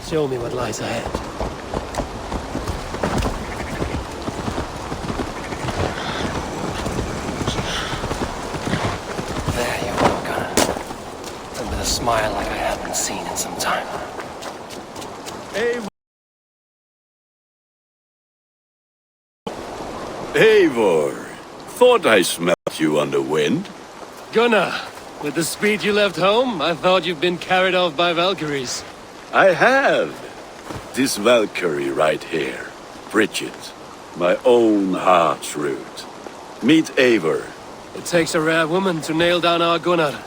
Show me what lies ahead. There you are, Gunnar. And with a smile like I haven't seen in some time. Eivor, thought I smelled you on the wind. Gunnar, with the speed you left home, I thought you'd been carried off by Valkyries. I have. This Valkyrie right here, Bridget, my own heart's root. Meet Eivor. It takes a rare woman to nail down our Gunnar.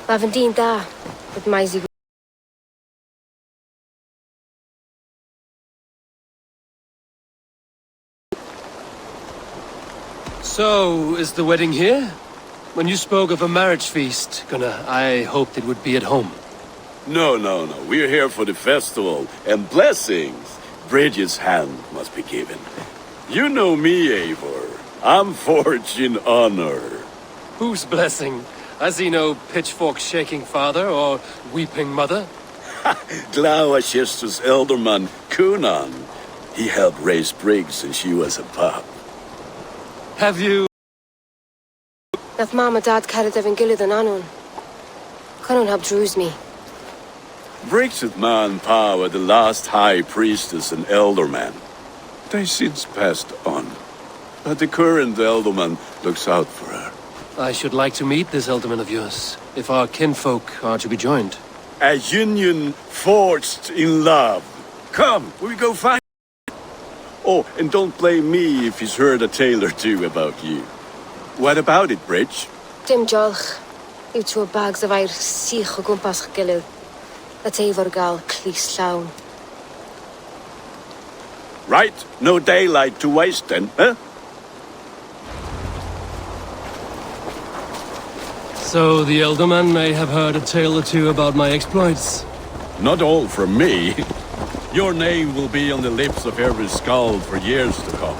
Lavendine da, with Maisy. So, is the wedding here? When you spoke of a marriage feast, Gunnar, I hoped it would be at home. No. We're here for the festival and blessings. Bridget's hand must be given. You know me, Eivor. I'm forged in honor. Whose blessing? I see no pitchfork-shaking father or weeping mother. Glauachester's elderman, Kunan. He helped raise Briggs since she was a pup. Have you... Nath Mom and Dad carried Evan Gillid and Anun. Cannon have drews me. Briggs at Man Pa were the last high priestess and elderman. They since passed on. But the current elderman looks out for her. I should like to meet this elderman of yours, if our kinfolk are to be joined. A union forged in love. Come, we go find. Oh, and don't blame me if he's heard a tale or two about you. What about it, Bridge? Dim Jolch. You two bags of air sich o gwmpas Gillid. That's Eivor gal clis llawn. Right, no daylight to waste then, huh? So the elderman may have heard a tale or two about my exploits. Not all from me. Your name will be on the lips of every skald for years to come.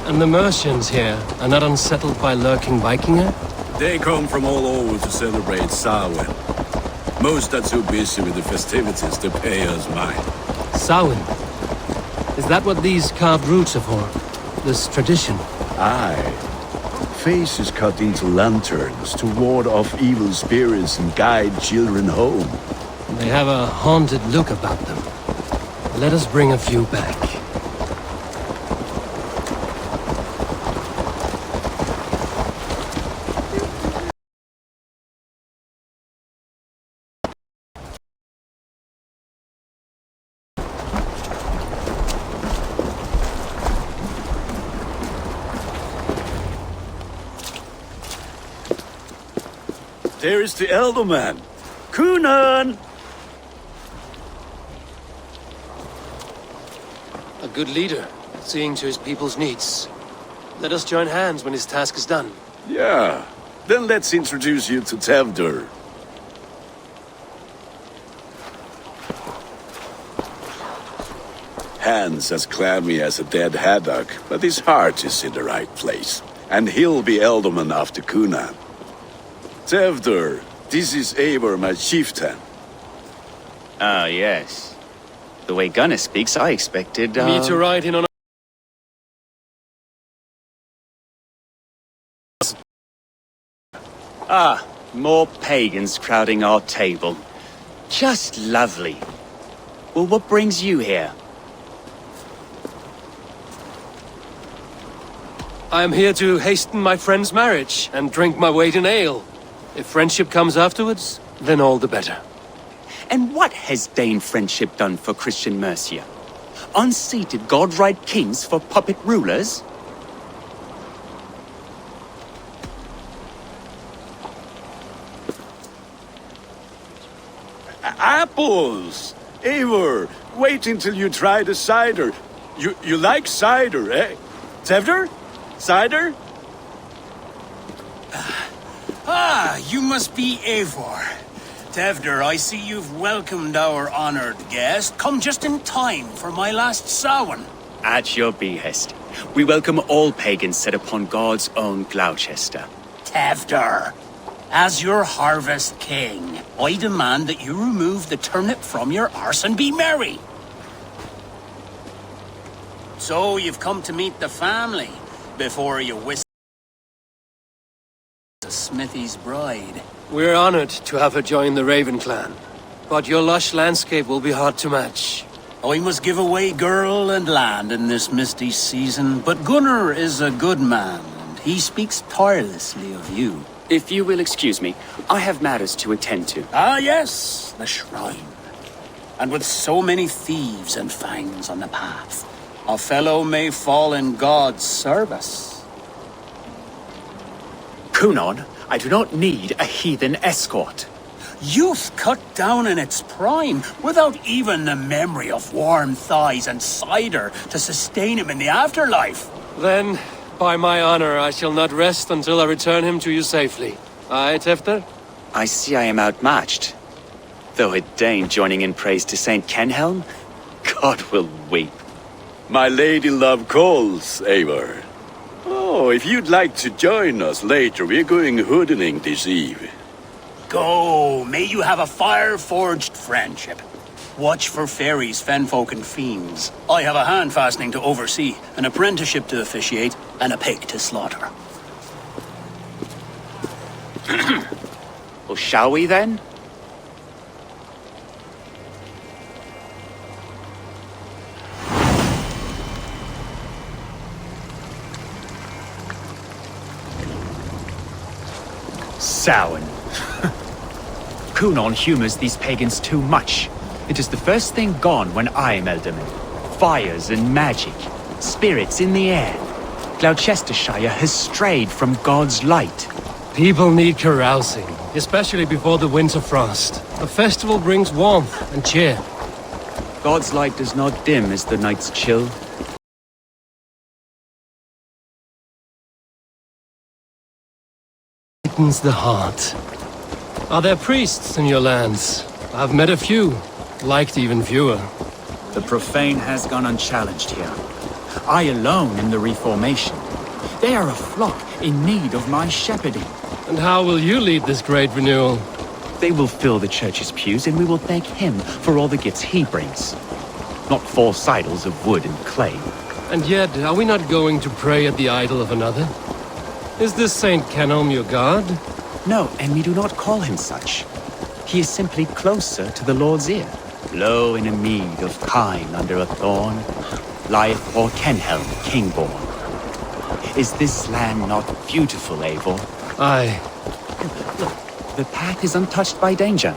And the Mercians here are not unsettled by lurking Vikinger? They come from all over to celebrate Samhain. Most are too busy with the festivities to pay us mind. Samhain? Is that what these carved roots are for? This tradition? Aye. Faces cut into lanterns to ward off evil spirits and guide children home. They have a haunted look about them. Let us bring a few back. There is the elderman. Kunan! A good leader, seeing to his people's needs. Let us join hands when his task is done. Yeah. Then let's introduce you to Tevdur. Hands as clammy as a dead haddock, but his heart is in the right place. And he'll be elderman after Kunan. Tevdur, this is Eivor, my chieftain. Ah, yes. The way Gunnar speaks, I expected, Me to ride in on Ah, more pagans crowding our table. Just lovely. Well, what brings you here? I am here to hasten my friend's marriage and drink my weight in ale. If friendship comes afterwards, then all the better. And what has Dane friendship done for Christian Mercia? Unseated god-right kings for puppet rulers? Apples! Eivor, wait until you try the cider. You like cider, eh? Tevdur? Cider? Ah, you must be Eivor. Tevdur, I see you've welcomed our honored guest. Come just in time for my last Samhain. At your behest. We welcome all pagans set upon God's own Gloucester. Tevdur. As your harvest king, I demand that you remove the turnip from your arse and be merry. So you've come to meet the family before you whisk the Smithy's bride. We're honored to have her join the Raven clan. But your lush landscape will be hard to match. I must give away girl and land in this misty season, but Gunnar is a good man, and he speaks tirelessly of you. If you will excuse me, I have matters to attend to. Ah, yes, the shrine. And with so many thieves and fangs on the path, a fellow may fall in God's service. Kunon, I do not need a heathen escort. Youth cut down in its prime, without even the memory of warm thighs and cider to sustain him in the afterlife. Then, by my honor, I shall not rest until I return him to you safely. Aye, Tefter? I see I am outmatched. Though a Dane joining in praise to Saint Kenhelm, God will weep. My lady love calls, Eivor. Oh, if you'd like to join us later, we're going hoodening this eve. Go, may you have a fire-forged friendship. Watch for fairies, fenfolk, and fiends. I have a hand fastening to oversee, an apprenticeship to officiate, and a pig to slaughter. Well, shall we then? Samhain. Kunon humors these pagans too much. It is the first thing gone when I am Elderman. Fires and magic, spirits in the air. Gloucestershire has strayed from God's light. People need carousing, especially before the winter frost. A festival brings warmth and cheer. God's light does not dim as the nights chill. Lightens the heart. Are there priests in your lands? I've met a few, liked even fewer. The profane has gone unchallenged here. I alone in the Reformation. They are a flock in need of my shepherding. And how will you lead this great renewal? They will fill the church's pews, and we will thank him for all the gifts he brings. Not false idols of wood and clay. And yet, are we not going to pray at the idol of another? Is this Saint Kenelm your god? No, and we do not call him such. He is simply closer to the Lord's ear. Low in a mead of kine under a thorn, lieth poor Kenhelm, king-born. Is this land not beautiful, Eivor? Aye. The path is untouched by danger,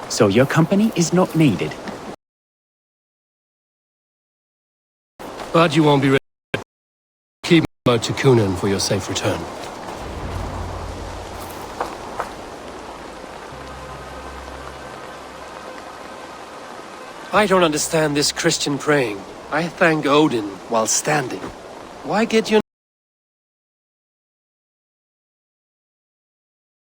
so your company is not needed. But you won't be ready. Keep out to Kunan for your safe return. I don't understand this Christian praying. I thank Odin while standing. Why get your...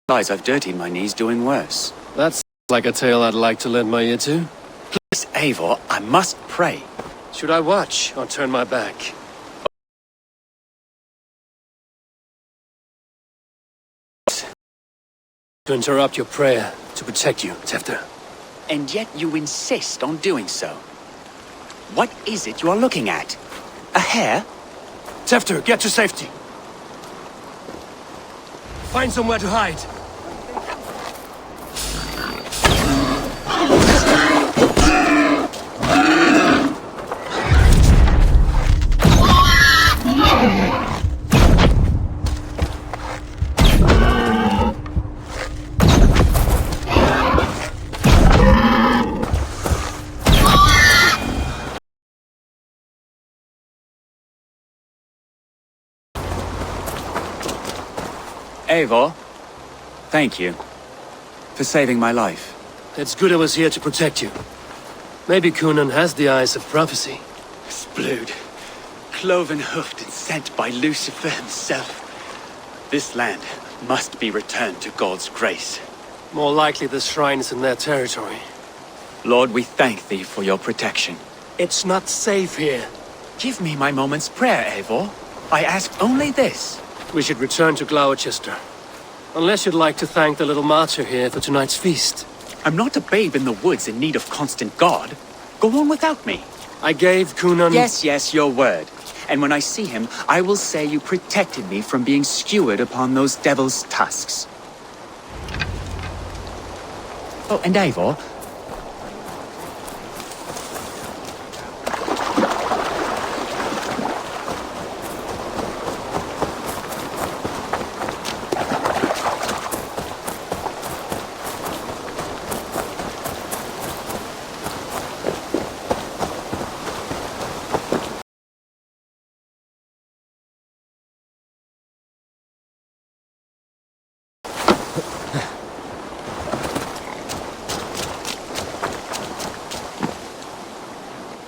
Besides, I've dirtied my knees doing worse. That's like a tale I'd like to lend my ear to. Please, Eivor, I must pray. Should I watch or turn my back? To interrupt your prayer, to protect you, Tefter. And yet you insist on doing so. What is it you are looking at? A hare? Tefter, get to safety. Find somewhere to hide. Eivor, thank you for saving my life. It's good I was here to protect you. Maybe Kunan has the eyes of prophecy. Splood, cloven-hoofed and sent by Lucifer himself. This land must be returned to God's grace. More likely the shrine is in their territory. Lord, we thank thee for your protection. It's not safe here. Give me my moment's prayer, Eivor. I ask only this. We should return to Gloucester. Unless you'd like to thank the little martyr here for tonight's feast. I'm not a babe in the woods in need of constant guard. Go on without me. I gave Kunan... Yes, your word. And when I see him, I will say you protected me from being skewered upon those devil's tusks. Oh, and Eivor,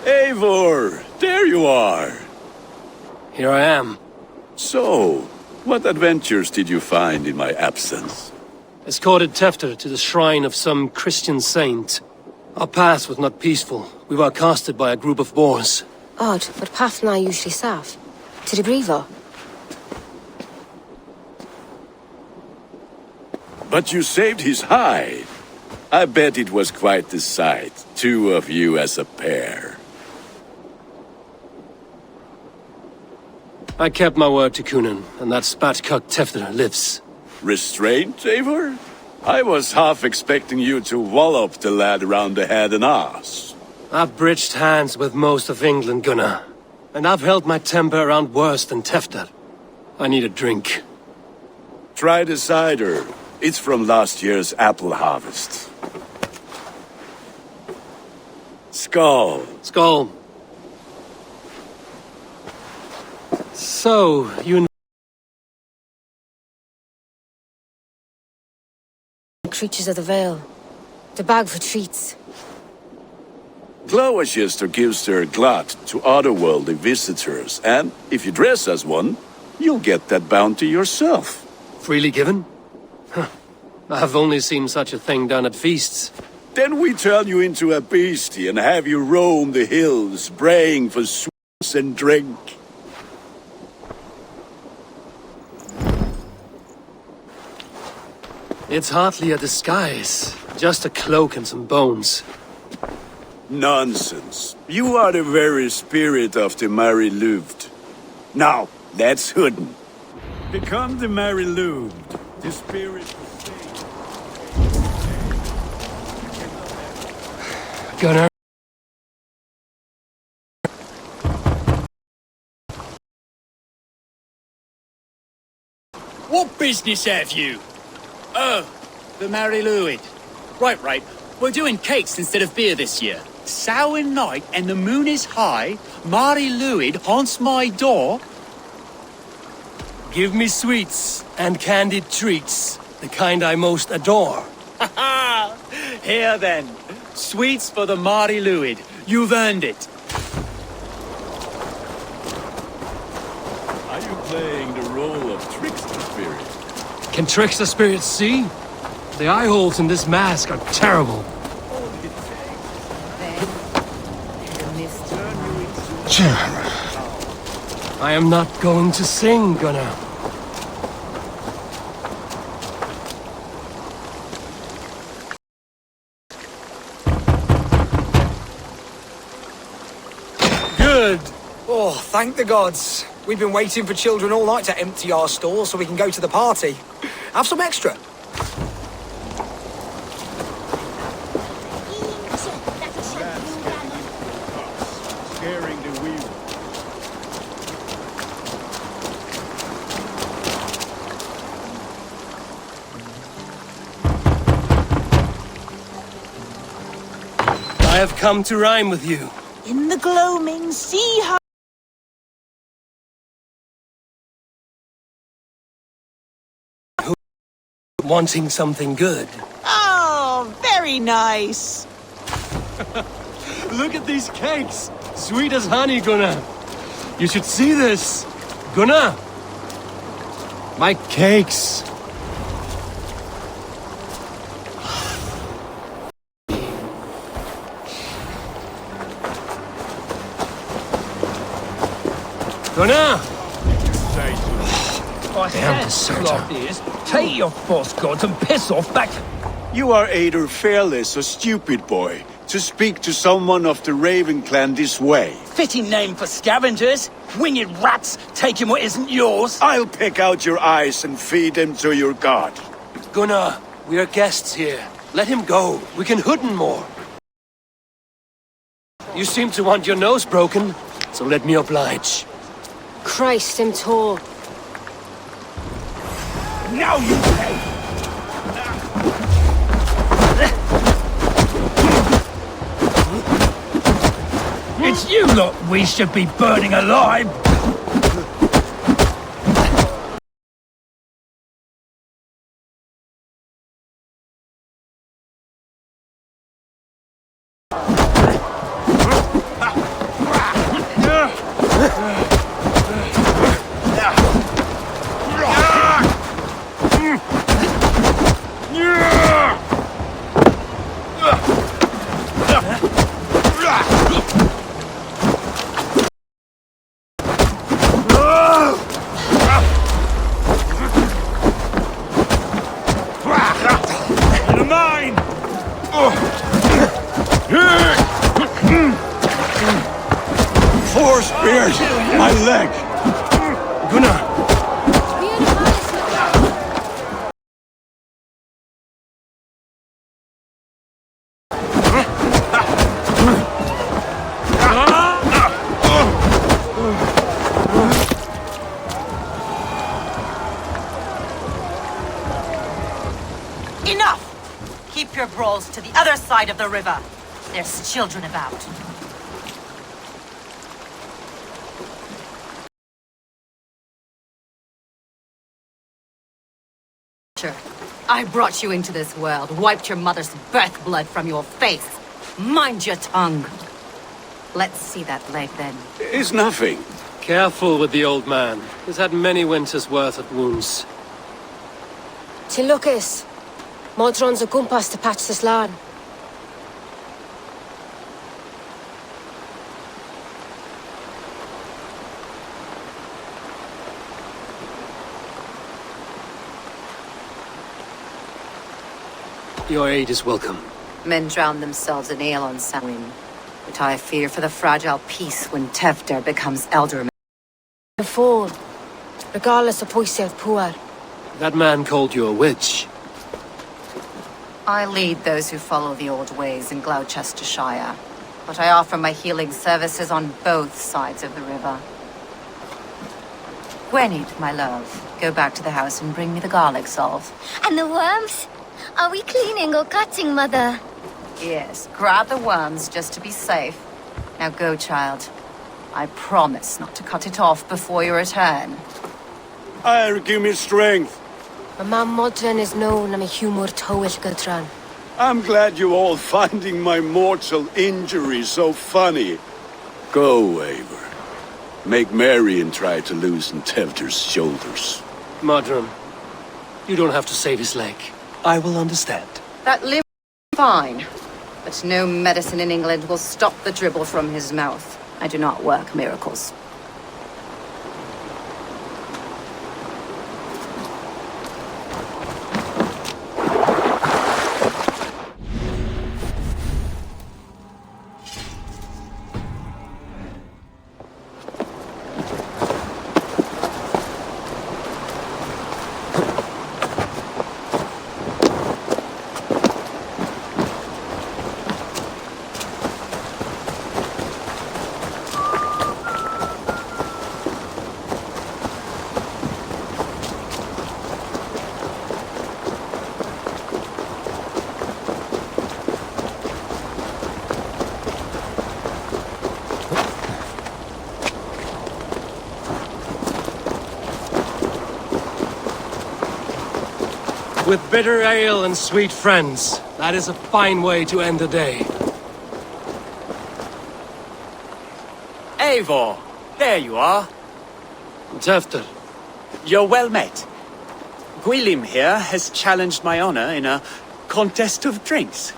Eivor, there you are. Here I am. So, what adventures did you find in my absence? Escorted Tefter to the shrine of some Christian saint. Our path was not peaceful. We were accosted by a group of boars. Odd, but path na usually safe. To the Brevo. But you saved his hide. I bet it was quite the sight, two of you as a pair. I kept my word to Kunan, and that spat-cuck Tefter lives. Restraint, Eivor? I was half expecting you to wallop the lad around the head and ass. I've bridged hands with most of England, Gunnar. And I've held my temper around worse than Tefter. I need a drink. Try the cider. It's from last year's apple harvest. Skull. Skull. So, you... Creatures of the Vale. The bag for treats. Glowachester gives their glut to otherworldly visitors, and if you dress as one, you'll get that bounty yourself. Freely given? Huh. I've only seen such a thing done at feasts. Then we turn you into a beastie and have you roam the hills, braying for sweets and drink. It's hardly a disguise. Just a cloak and some bones. Nonsense. You are the very spirit of the Mary Louved. Now, let's hoodin. Become the Mary Louved, the spirit of faith. Gunnar. What business have you? Oh, the Mary Louid. Right. We're doing cakes instead of beer this year. Samhain night and the moon is high. Mary Louid haunts my door. Give me sweets and candied treats. The kind I most adore. Ha ha! Here then. Sweets for the Mary Louid. You've earned it. Are you playing the role of trickster spirit? Can trickster spirits see? The eye holes in this mask are terrible. I am not going to sing, Gunnar. Good. Oh, thank the gods. We've been waiting for children all night to empty our stores so we can go to the party. Have some extra. Scaring the wheel. I have come to rhyme with you. In the gloaming, see how Wanting something good. Oh, very nice. Look at these cakes! Sweet as honey, Gunnar. You should see this. Gunnar! My cakes! Gunnar! Damn deserter. Take your false gods and piss off back. You are either fearless or stupid, boy, to speak to someone of the Raven clan this way. Fitting name for scavengers. Winged rats taking what isn't yours. I'll pick out your eyes and feed them to your god. Gunnar, we are guests here. Let him go. We can hood him more. You seem to want your nose broken, so let me oblige. Christ, him tall. Now you pay. It's you lot we should be burning alive. Four spears! My leg! Gunnar! Enough! Keep your brawls to the other side of the river. There's children about. I brought you into this world, wiped your mother's birth blood from your face. Mind your tongue. Let's see that leg then. It's nothing. Careful with the old man. He's had many winters' worth of wounds. Tilukis. Modron's a gumpas to patch this land. Your aid is welcome. Men drown themselves in ale on Samhain, but I fear for the fragile peace when Tevder becomes elderman. The fall. Regardless of Poisev Puar. That man called you a witch. I lead those who follow the old ways in Gloucestershire, but I offer my healing services on both sides of the river. Gwenny, my love, go back to the house and bring me the garlic salve. And the worms? Are we cleaning or cutting, Mother? Yes, grab the worms just to be safe. Now go, child. I promise not to cut it off before you return. Give me strength. My mam Modron is known am a humor towill gudran. I'm glad you all finding my mortal injury so funny. Go, Eivor. Make merry and try to loosen Tevder's shoulders. Modron, you don't have to save his leg. I will understand. That limb is fine, but no medicine in England will stop the dribble from his mouth. I do not work miracles. With bitter ale and sweet friends, that is a fine way to end the day. Eivor, there you are. Tefter, You're well met. Gwilym here has challenged my honor in a contest of drinks.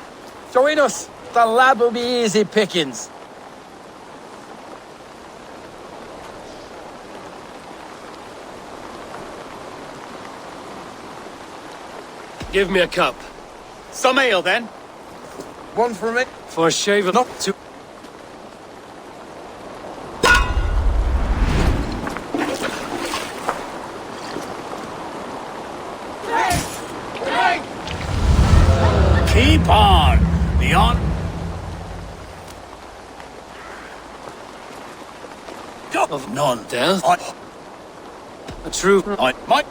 Join us. The lab will be easy pickings. Give me a cup. Some ale, then. One for me. For shaven not to... Keep on! The on... of none. Death? A true... I might...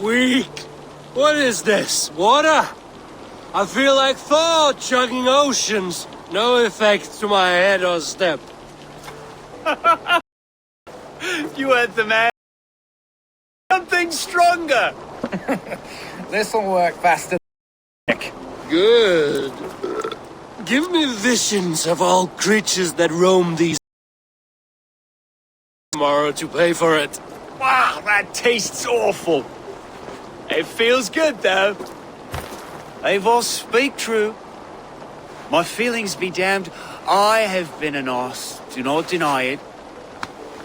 Weak! What is this? Water? I feel like Thor chugging oceans. No effect to my head or step. You heard the man. Something stronger. This'll work faster. Good. Give me visions of all creatures that roam these tomorrow to pay for it. Wow, that tastes awful. It feels good, though. Eivor, speak true. My feelings be damned. I have been a Norse, do not deny it.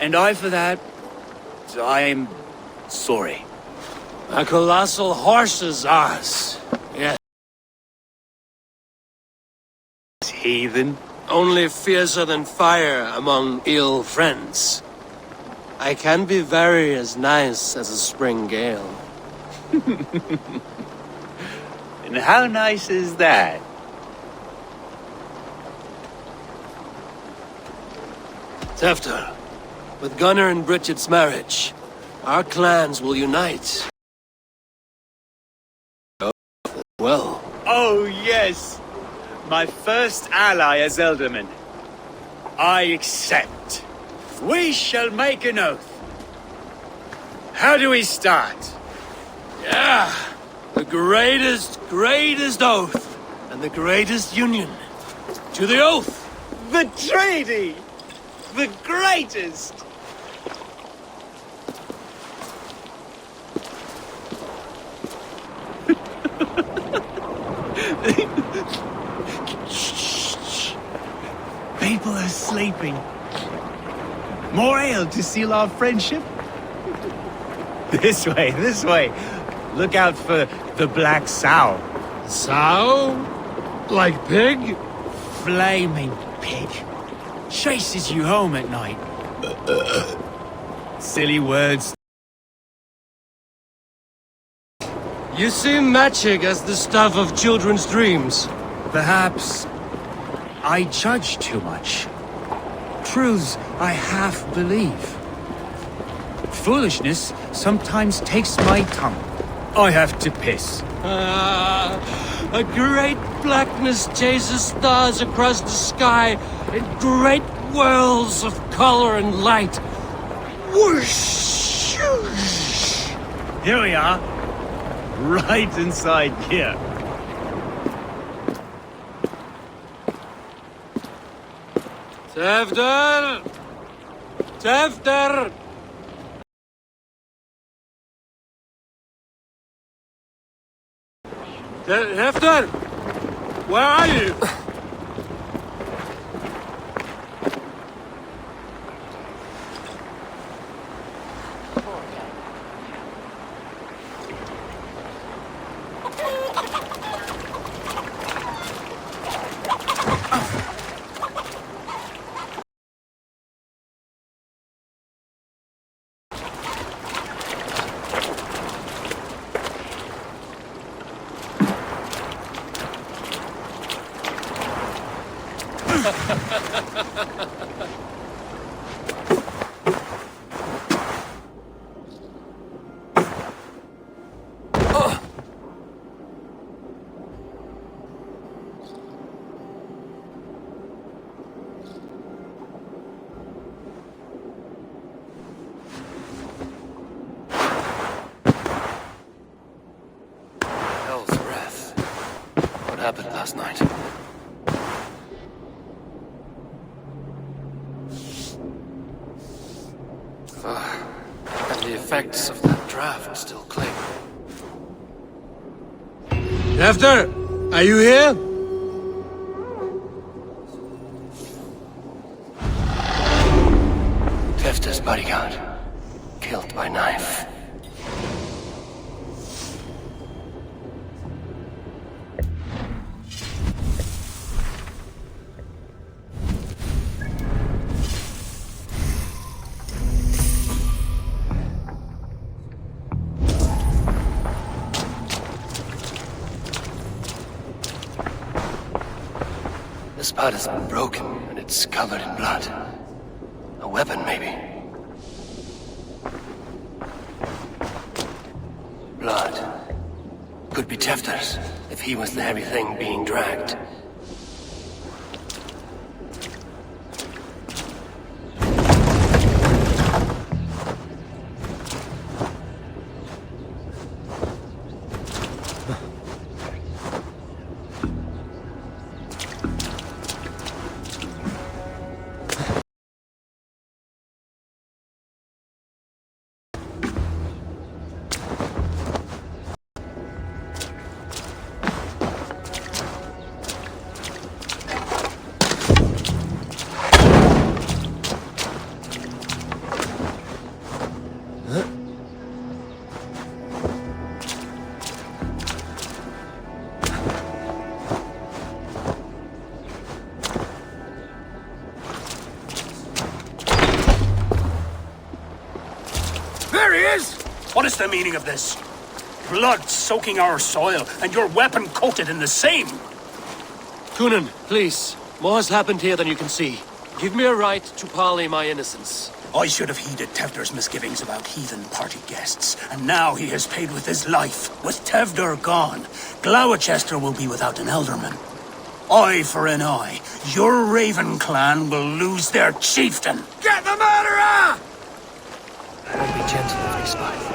And I, for that, I am sorry. A colossal horse's ass. Yes. Heathen. Only fiercer than fire among ill friends. I can be very as nice as a spring gale. And how nice is that? Tefter, with Gunnar and Bridget's marriage, our clans will unite. Well. Oh, yes. My first ally as Elderman. I accept. We shall make an oath. How do we start? Yeah, the greatest oath, and the greatest union. To the oath! The treaty! The greatest! Shh. People are sleeping. More ale to seal our friendship? This way. Look out for the black sow. Sow? Like pig? Flaming pig. Chases you home at night. Silly words. You seem magic as the stuff of children's dreams. Perhaps I judge too much. Truths I half believe. Foolishness sometimes takes my tongue. I have to piss. A great blackness chases stars across the sky in great whirls of color and light. Whoosh! Here we are. Right inside here. Tefter! Tefter! Tefter! Where are you? Hell's breath. What happened last night? And the effects of that draft still cling. Tefter, are you here? bodyguard. Killed by knife. This part is broken, and it's covered in blood. A weapon, maybe. Blood. Could be Tefter's, if he was the heavy thing being dragged. What is the meaning of this? Blood soaking our soil, and your weapon coated in the same! Kunin, please. More has happened here than you can see. Give me a right to parley my innocence. I should have heeded Tevder's misgivings about heathen party guests, and now he has paid with his life. With Tevder gone, Gloucester will be without an ealdorman. Eye for an eye. Your Raven clan will lose their chieftain. Get the murderer! I'll be gentle with this spy.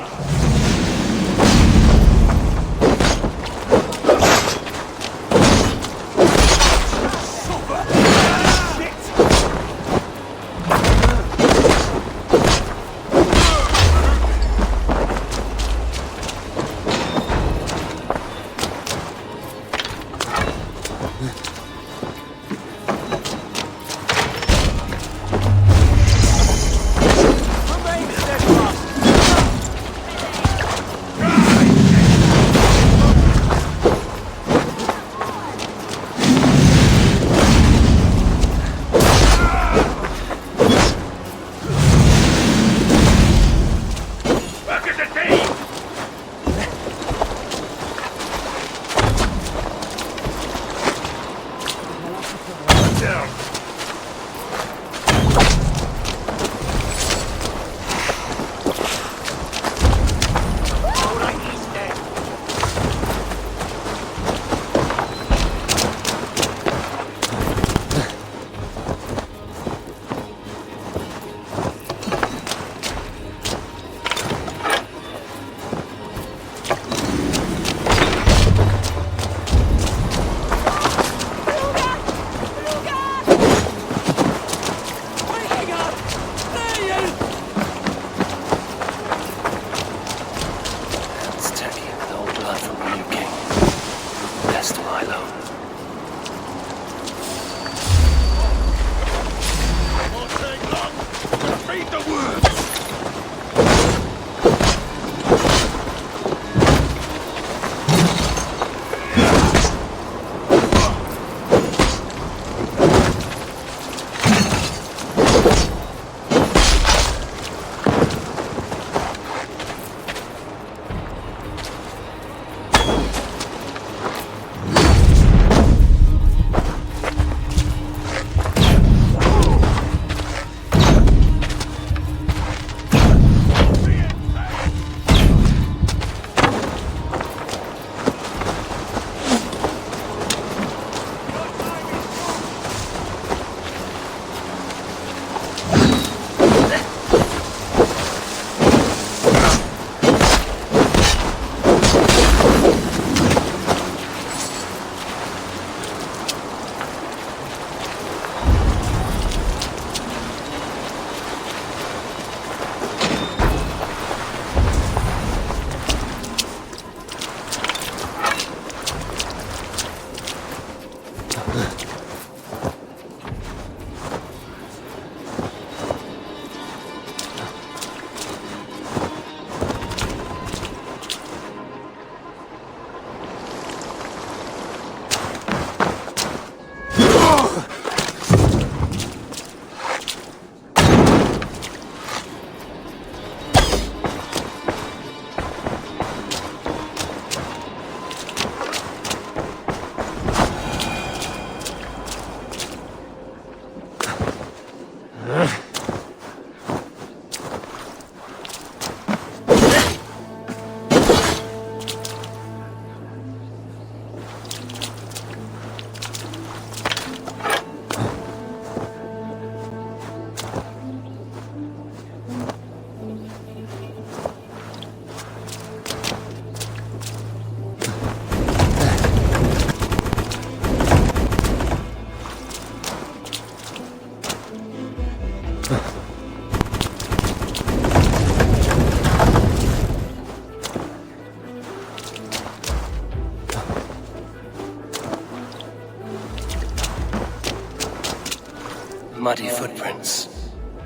Muddy footprints.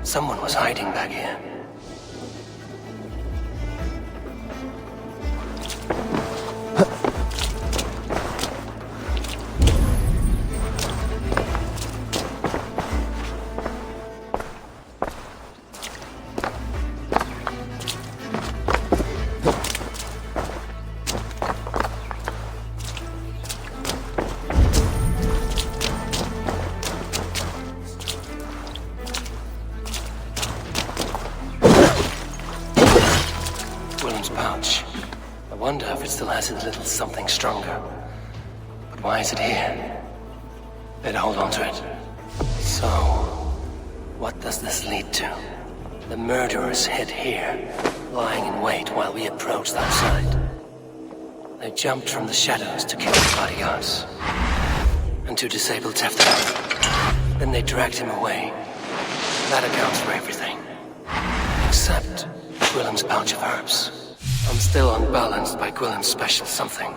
Someone was hiding back here. Pouch. I wonder if it still has a little something stronger. But why is it here? Better hold on to it. So, what does this lead to? The murderers hid here, lying in wait while we approached outside. They jumped from the shadows to kill the bodyguards and to disable Tefter. Then they dragged him away. That accounts for everything. Except Gwilym's pouch of herbs. I'm still unbalanced by Gwilym's special something.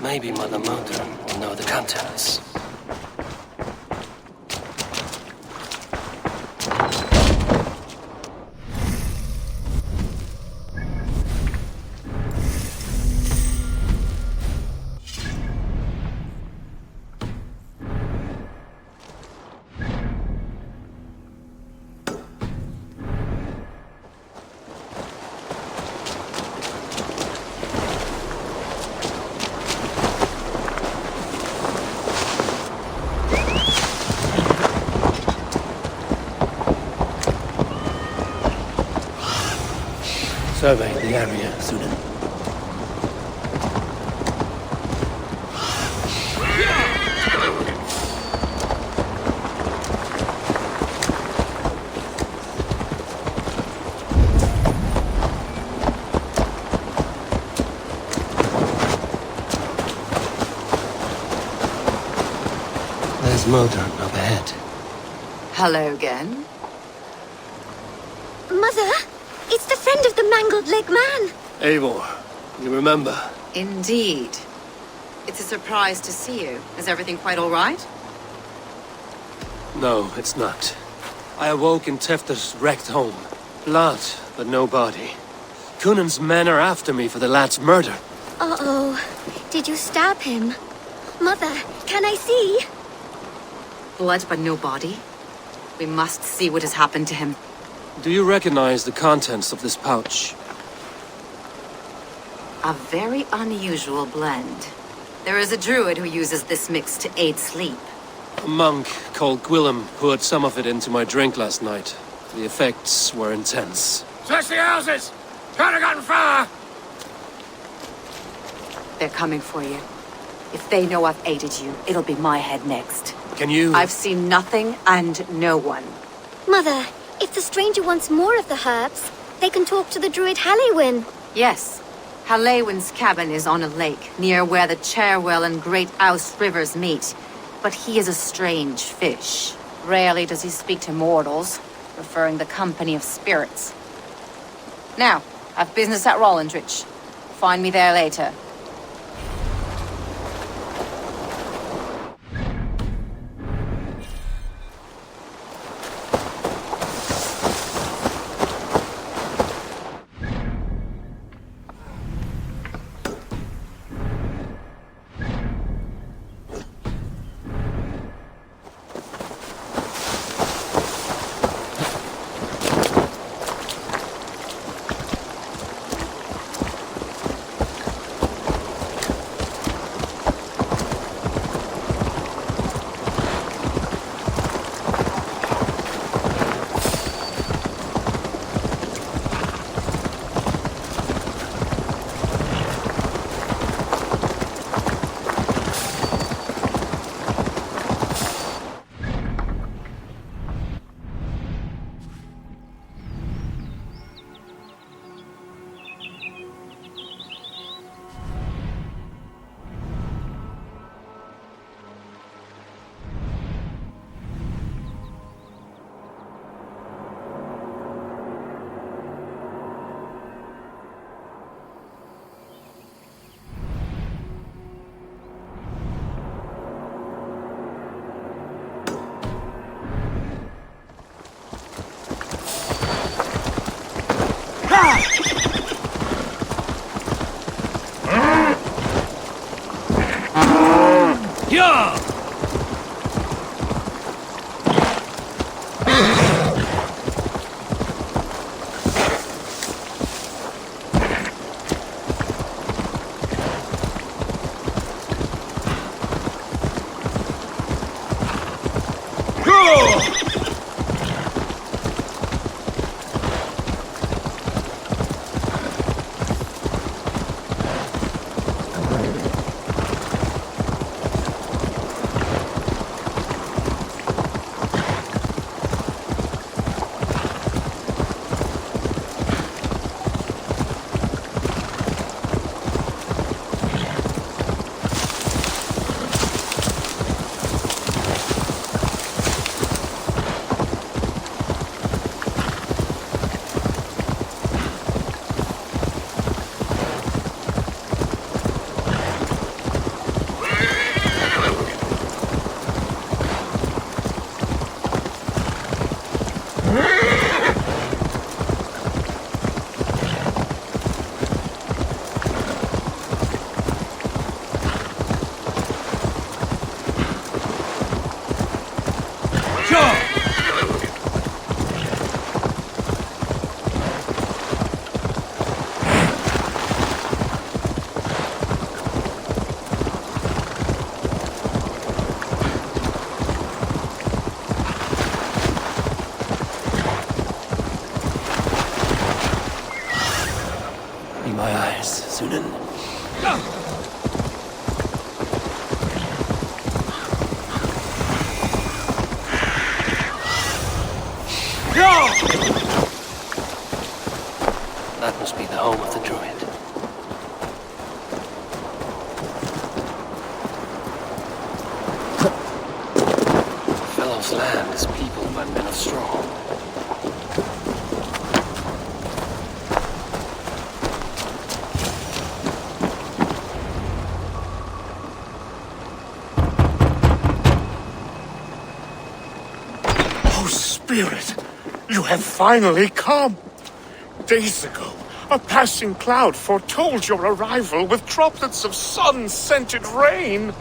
Maybe Mother Modron will know the contents. Survey the area, Sudan. There's Modron up ahead. Hello again. Mother, it's the friend of the mangled leg man. Eivor, you remember? Indeed. It's a surprise to see you. Is everything quite all right? No, it's not. I awoke in Tefter's wrecked home. Blood, but no body. Cunan's men are after me for the lad's murder. Uh-oh. Did you stab him? Mother, can I see? Blood but no body? We must see what has happened to him. Do you recognize the contents of this pouch? A very unusual blend. There is a druid who uses this mix to aid sleep. A monk called Gwilym poured some of it into my drink last night. The effects were intense. Search the houses! Could have gotten far! They're coming for you. If they know I've aided you, it'll be my head next. Can you... I've seen nothing and no one. Mother, if the stranger wants more of the herbs, they can talk to the druid Halewyn. Yes. Halewyn's cabin is on a lake, near where the Cherwell and Great Ouse rivers meet. But he is a strange fish. Rarely does he speak to mortals, preferring the company of spirits. Now, I've business at Rollindrich. Find me there later. Sunan. That must be the home of the druid. Fellow's land is peopled by men of straw. Oh, Spirit, you have finally come. Days ago, a passing cloud foretold your arrival with droplets of sun-scented rain.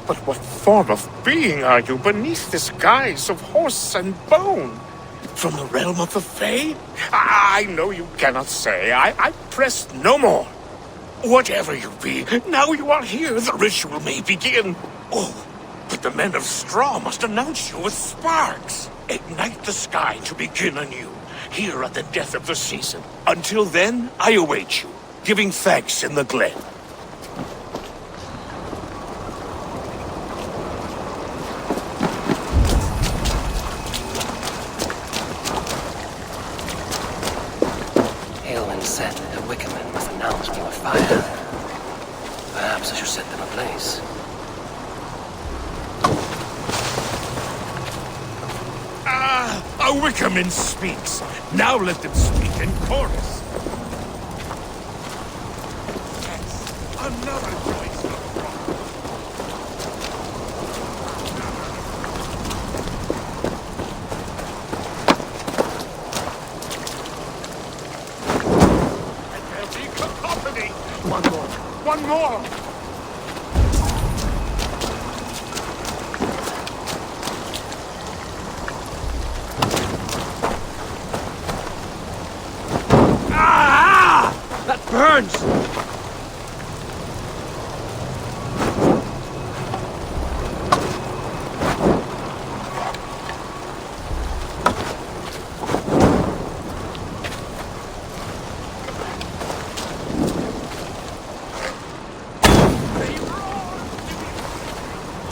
But what form of being are you beneath this guise of horse and bone? From the realm of the Fae? I know you cannot say. I press no more. Whatever you be, now you are here, the ritual may begin. Oh, but the men of straw must announce you with sparks. Ignite the sky to begin anew, here at the death of the season. Until then, I await you, giving thanks in the glen. Aelwyn said the Wickermen must announce me with fire. Perhaps I should set them ablaze. A Wickerman speaks. Now let them speak in chorus. Yes, another voice of rock. And there'll be cacophony. One more. One more. Burns!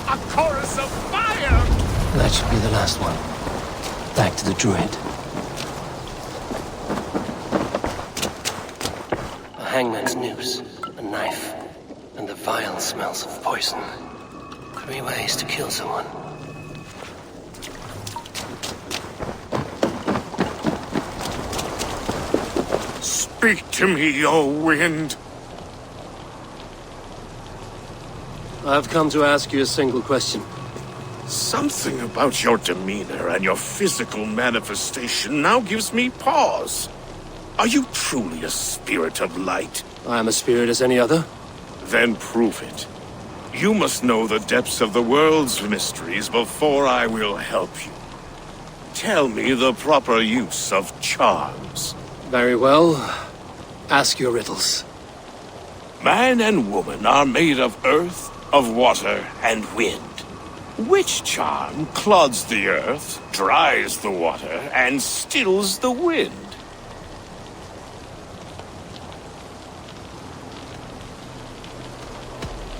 A chorus of fire! That should be the last one. Back to the druid. A hangman's noose, a knife, and the vile smells of poison. 3 ways to kill someone. Speak to me, O wind. I've come to ask you a single question. Something about your demeanor and your physical manifestation now gives me pause. Are you truly a spirit of light? I am a spirit as any other. Then prove it. You must know the depths of the world's mysteries before I will help you. Tell me the proper use of charms. Very well. Ask your riddles. Man and woman are made of earth, of water, and wind. Which charm clods the earth, dries the water, and stills the wind?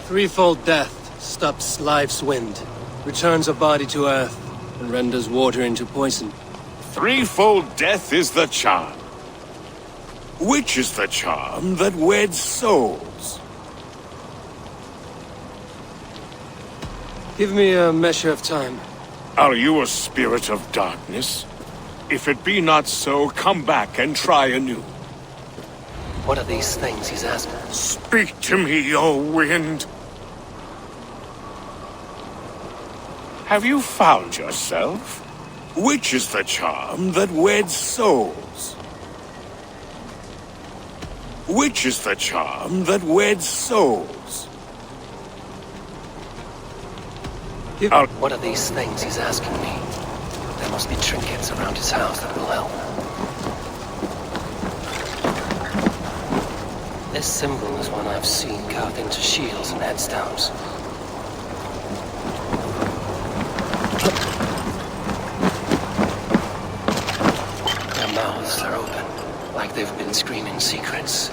Threefold death stops life's wind, returns a body to earth, and renders water into poison. Threefold death is the charm. Which is the charm that weds souls? Give me a measure of time. Are you a spirit of darkness? If it be not so, come back and try anew. What are these things he's asking? Speak to me, O wind. Have you found yourself? Which is the charm that weds souls? Which is the charm that weds souls? What are these things he's asking me? There must be trinkets around his house that will help. This symbol is one I've seen carved into shields and headstones. Their mouths are open, like they've been screaming secrets.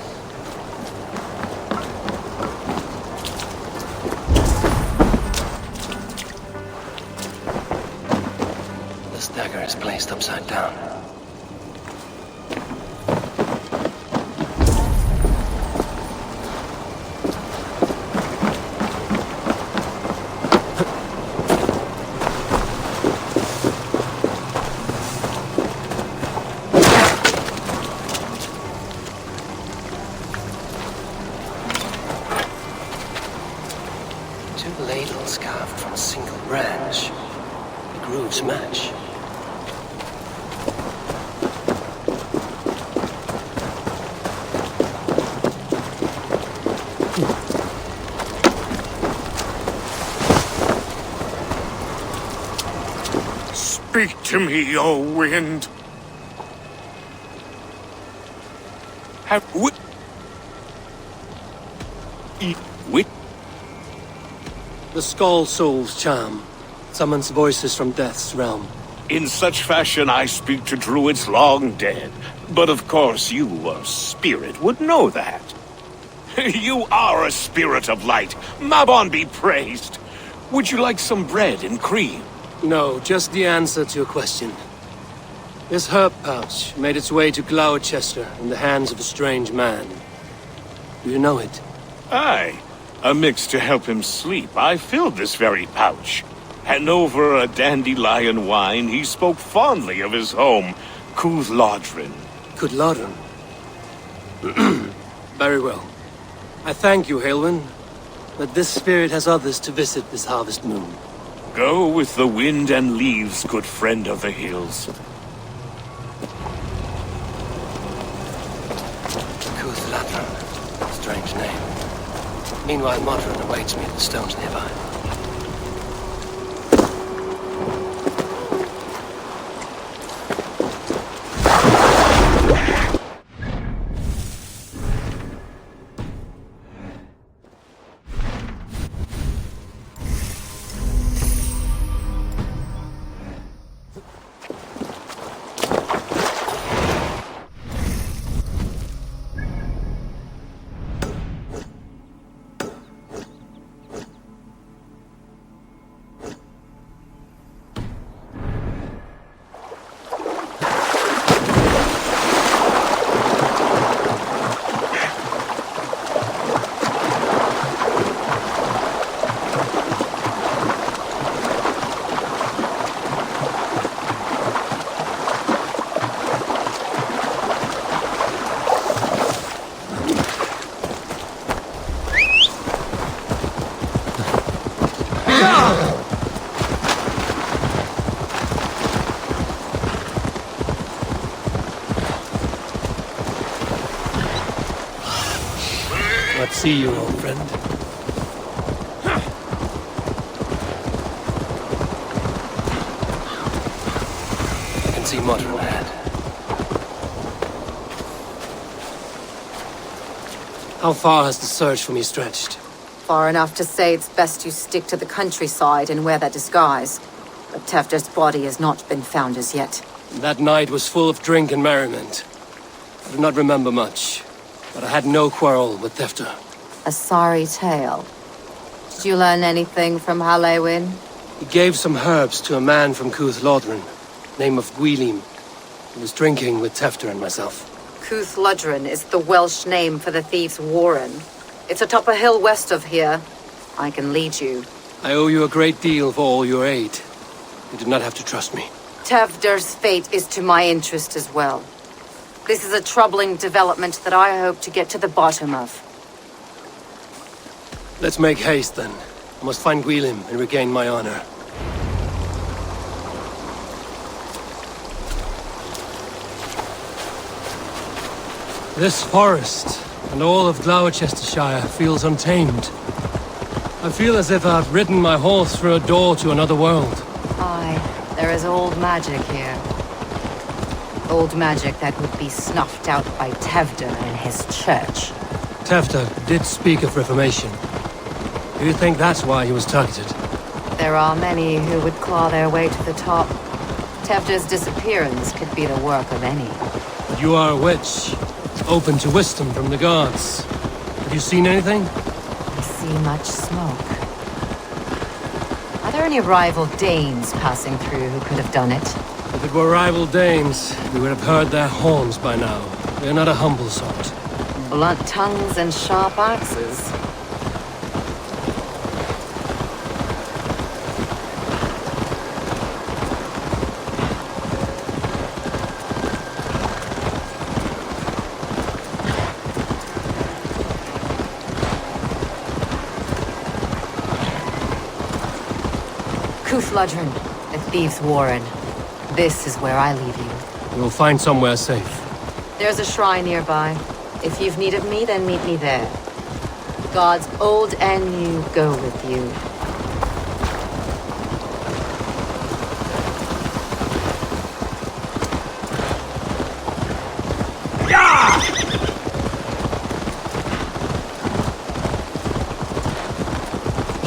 This dagger is placed upside down. Two ladles carved from a single branch. The grooves match. Speak to me, O wind. Have wit. Wit. The Skull Soul's charm summons voices from Death's realm. In such fashion I speak to druids long dead. But of course you, a spirit, would know that. You are a spirit of light. Mabon be praised. Would you like some bread and cream? No, just the answer to your question. This herb pouch made its way to Gloucester in the hands of a strange man. Do you know it? Aye. A mix to help him sleep. I filled this very pouch. And over a dandelion wine, he spoke fondly of his home, Cooth-Lodrin. Cooth-Lodrin? Very well. I thank you, Halwyn, but this spirit has others to visit this harvest moon. Go with the wind and leaves, good friend of the hills. Cooth-Lodrin. Strange name. Meanwhile, Modron awaits me at the stones nearby. Let's see you, old friend. I can see Modron ahead. How far has the search for me stretched? Far enough to say it's best you stick to the countryside and wear that disguise. But Tefder's body has not been found as yet. That night was full of drink and merriment. I do not remember much, but I had no quarrel with Tefder. A sorry tale. Did you learn anything from Halewyn? He gave some herbs to a man from Cooth-Lodrin, name of Gwylim. He was drinking with Tefder and myself. Cooth-Lodrin is the Welsh name for the thieves' warren. It's atop a hill west of here. I can lead you. I owe you a great deal for all your aid. You did not have to trust me. Tefder's fate is to my interest as well. This is a troubling development that I hope to get to the bottom of. Let's make haste, then. I must find Gwylim and regain my honor. This forest and all of Gloucestershire feels untamed. I feel as if I've ridden my horse through a door to another world. Aye, there is old magic here. Old magic that would be snuffed out by Tefder and his church. Tefder did speak of reformation. Do you think that's why he was targeted? There are many who would claw their way to the top. Tefder's disappearance could be the work of any. But you are a witch, open to wisdom from the gods. Have you seen anything? I see much smoke. Are there any any rival Danes passing through who could have done it? If it were rival Danes, we would have heard their horns by now. They're not a humble sort. Blunt tongues and sharp axes. Kufladron, a thief's warren. This is where I leave you. We'll find somewhere safe. There's a shrine nearby. If you've need of me, then meet me there. Gods old and new go with you.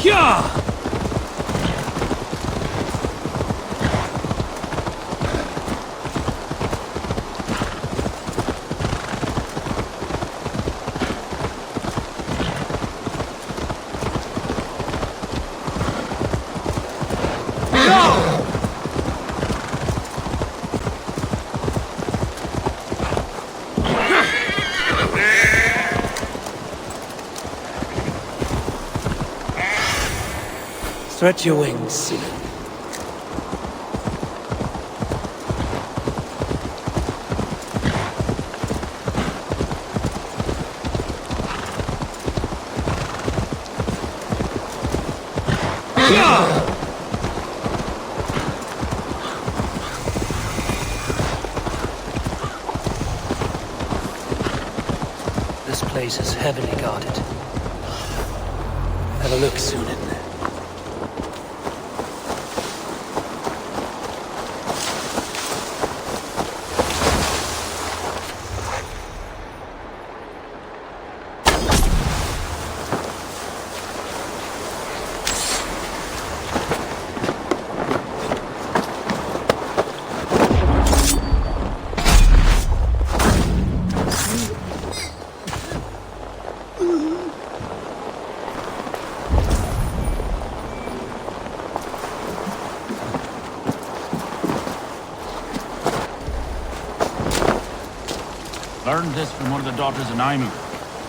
Yeah! Stretch your wings. This place is heavily guarded. Have a look soon in there. Learned this from one of the daughters of Naimu.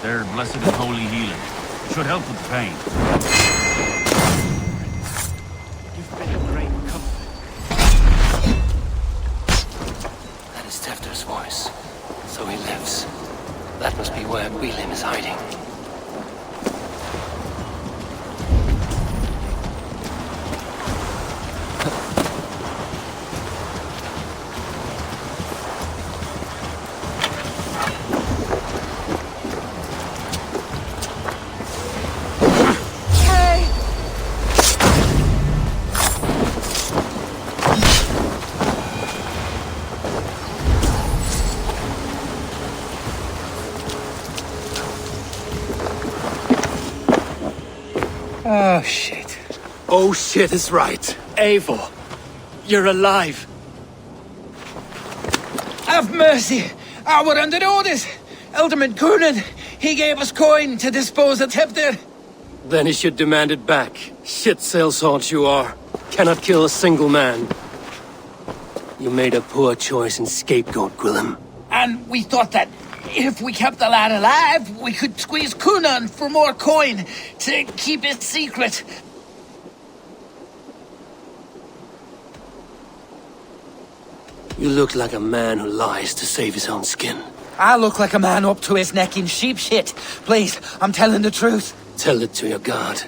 Their blessed and holy healing. It should help with the pain. You've been a great comfort. That is Tefter's voice. So he lives. That must be where Gwilym is hiding. Oh, shit. Oh shit is right. Eivor, you're alive. Have mercy. We're under orders. Alderman Coonan, he gave us coin to dispose of Tefter. Then he should demand it back. Shit sellswords you are. Cannot kill a single man. You made a poor choice in scapegoat, Gwilym. And we thought that if we kept the lad alive, we could squeeze Coonan for more coin to keep it secret. You look like a man who lies to save his own skin. I look like a man up to his neck in sheep shit. Please, I'm telling the truth. Tell it to your guard.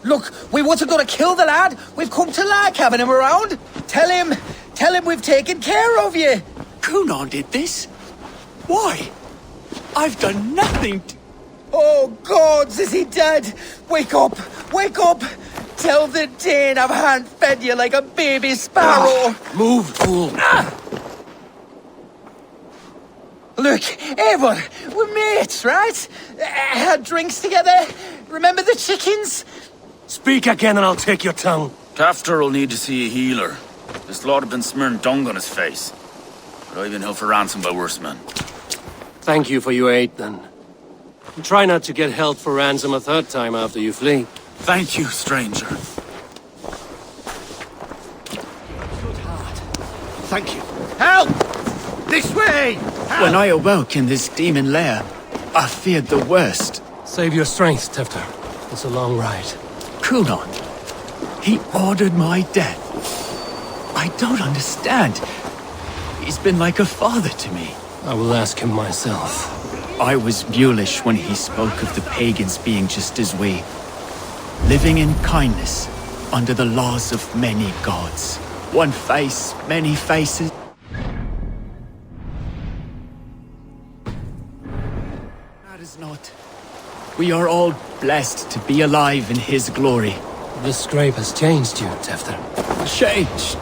Look, we wasn't gonna kill the lad. We've come to like having him around. Tell him we've taken care of you. Coonan did this? Why? I've done nothing to... Oh, gods, is he dead? Wake up! Wake up! Tell the Dane I've hand-fed you like a baby sparrow! Move, fool! Look, Eivor, we're mates, right? Had drinks together. Remember the chickens? Speak again and I'll take your tongue. Tafter will need to see a healer. This lord have been smearing dung on his face. But I've been held for ransom by worse men. Thank you for your aid, then. And try not to get held for ransom a third time after you flee. Thank you, stranger. thank you. Help! This way! Help! When I awoke in this demon lair, I feared the worst. Save your strength, Tefter. It's a long ride. Kunon. He ordered my death. I don't understand. He's been like a father to me. I will ask him myself. I was mulish when he spoke of the pagans being just as we. Living in kindness, under the laws of many gods. One face, many faces. Matters not. We are all blessed to be alive in his glory. This scrape has changed you, Tefter. Changed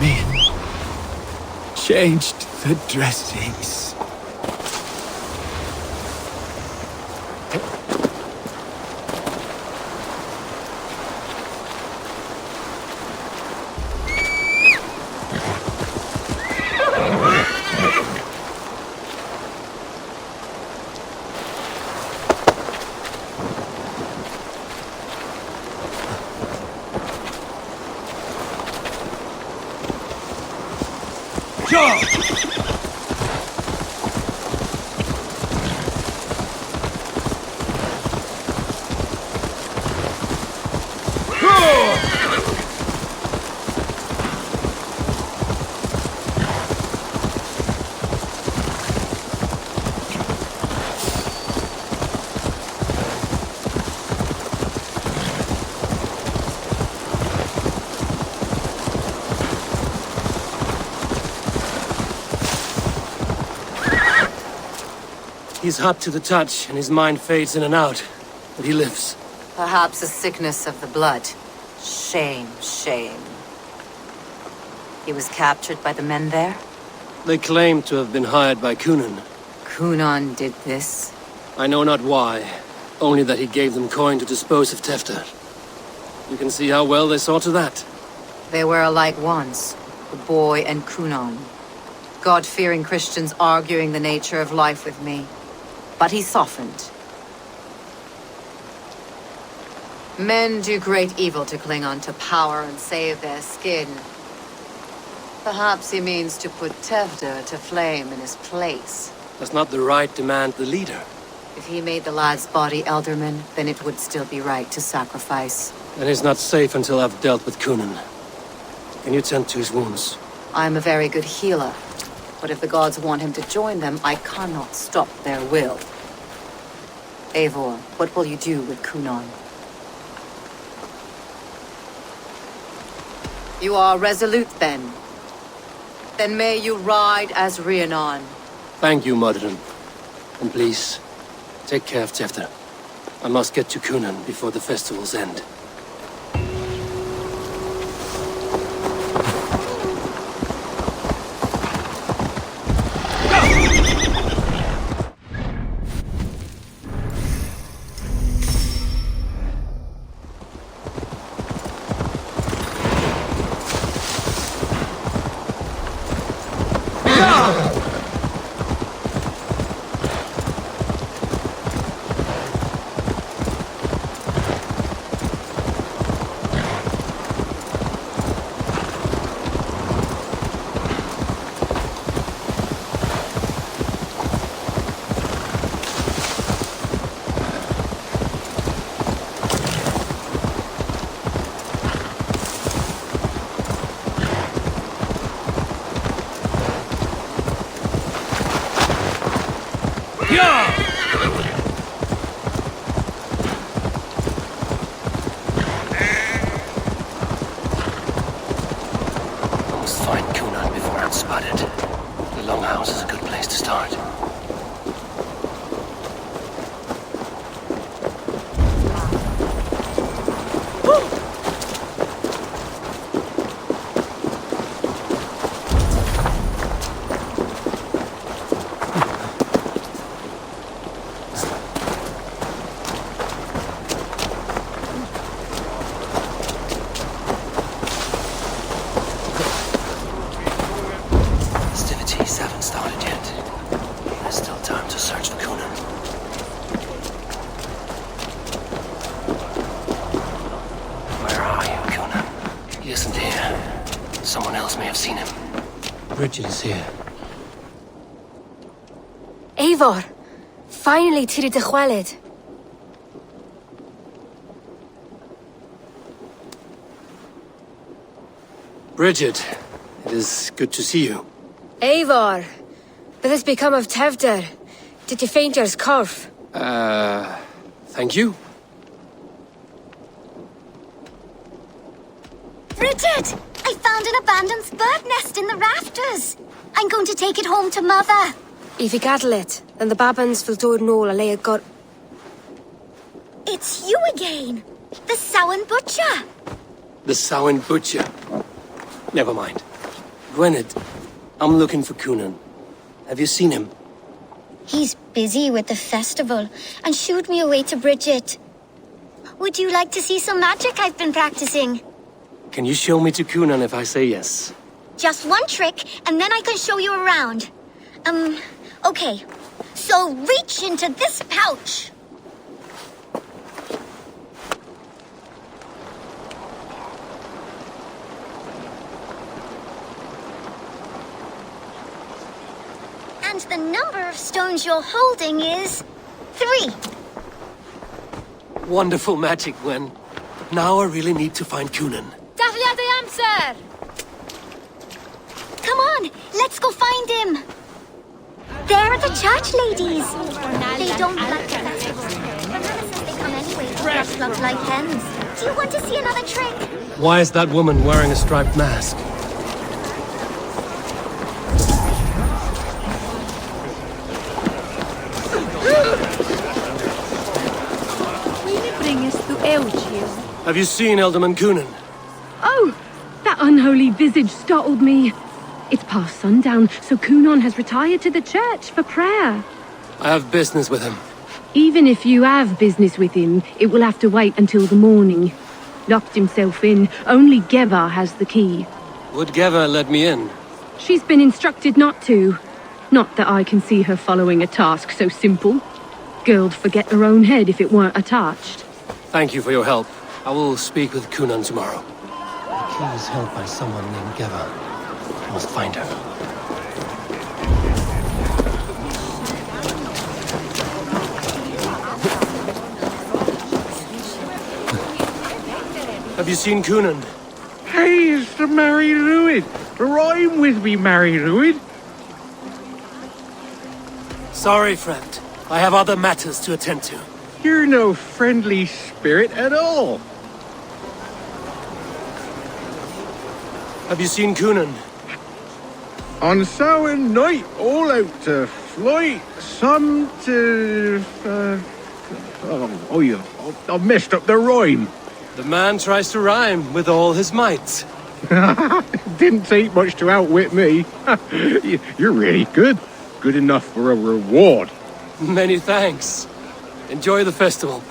me. Changed the dressings. He's hot to the touch, and his mind fades in and out. But he lives. Perhaps a sickness of the blood. Shame, shame. He was captured by the men there? They claim to have been hired by Kunon. Kunon did this? I know not why. Only that he gave them coin to dispose of Tefter. You can see how well they saw to that. They were alike once, the boy and Kunon. God-fearing Christians arguing the nature of life with me. But he softened. Men do great evil to cling on to power and save their skin. Perhaps he means to put Tefter to flame in his place. Does not the right demand the leader? If he made the lad's body Elderman, then it would still be right to sacrifice. Then he's not safe until I've dealt with Kunon. Can you tend to his wounds? I'm a very good healer. But if the gods want him to join them, I cannot stop their will. Eivor, what will you do with Kunon? You are resolute, then. Then may you ride as Rhiannon. Thank you, Modern. And please, take care of Tefter. I must get to Kunon before the festival's end. Someone else may have seen him. Bridget is here. Eivor! Finally, Tiri de Chwaled. Bridget, it is good to see you. Eivor! What has become of Tevder? Did you faint your scarf? Thank you. Bridget! I found an abandoned bird nest in the rafters. I'm going to take it home to Mother. If you cattle it, then the Babans will do no lay it got. It's you again. The Samhain Butcher. The Samhain Butcher. Never mind. Gwynedd, I'm looking for Coonan. Have you seen him? He's busy with the festival and shooed me away to Bridget. Would you like to see some magic I've been practicing? Can you show me to Coonan if I say yes? Just one trick, and then I can show you around. Okay. So reach into this pouch. And the number of stones you're holding is 3. Wonderful magic, Gwen. Now I really need to find Coonan. Dahlia the answer! Come on, let's go find him. There are the church ladies. They don't like the festival. Vanessa says they come anyway to dress up like hens. Do you want to see another trick? Why is that woman wearing a striped mask? Have you seen Alderman Coonan? Oh, that unholy visage startled me. It's past sundown, so Coonan has retired to the church for prayer. I have business with him. Even if you have business with him, it will have to wait until the morning. Locked himself in. Only Geva has the key. Would Geva let me in? She's been instructed not to. Not that I can see her following a task so simple. Girl'd forget her own head if it weren't attached. Thank you for your help. I will speak with Coonan tomorrow. The key is held by someone named Geva. I must find her. Have you seen Coonan? Hey, it's the Mary Ruid. Rhyme with me, Mary Ruid. Sorry, friend. I have other matters to attend to. You're no friendly spirit at all. Have you seen Coonan? On Samhain night, all out to flight, some to... I messed up the rhyme. The man tries to rhyme with all his might. Didn't take much to outwit me. You're really good. Good enough for a reward. Many thanks. Enjoy the festival.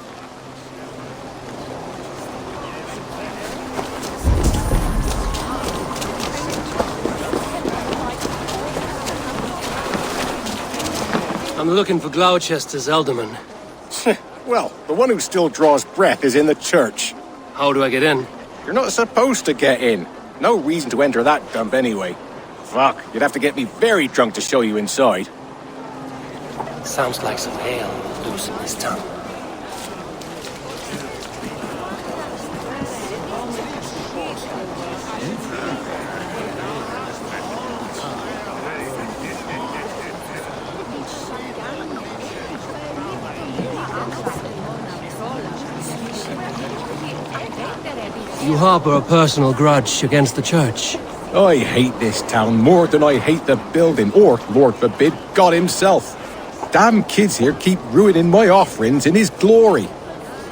I'm looking for Gloucester's alderman. Well, the one who still draws breath is in the church. How do I get in? You're not supposed to get in. No reason to enter that dump anyway. Fuck, you'd have to get me very drunk to show you inside. Sounds like some ale will loosen his tongue. You harbor a personal grudge against the church. I hate this town more than I hate the building, or, Lord forbid, God himself. Damn kids here keep ruining my offerings in his glory.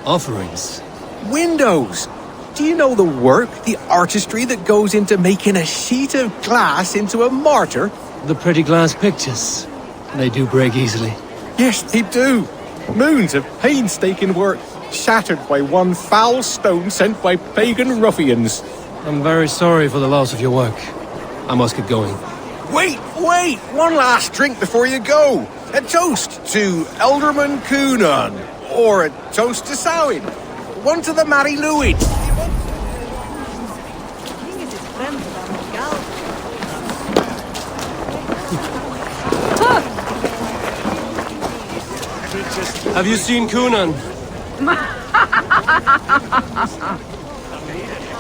Offerings? Windows! Do you know the work, the artistry that goes into making a sheet of glass into a martyr? The pretty glass pictures. They do break easily. Yes, they do. Moons of painstaking work, shattered by one foul stone sent by pagan ruffians. I'm very sorry for the loss of your work. I must get going. Wait! One last drink before you go. A toast to Alderman Coonan. Or a toast to Samhain. One to the Mary Louis. Have you seen Kunan?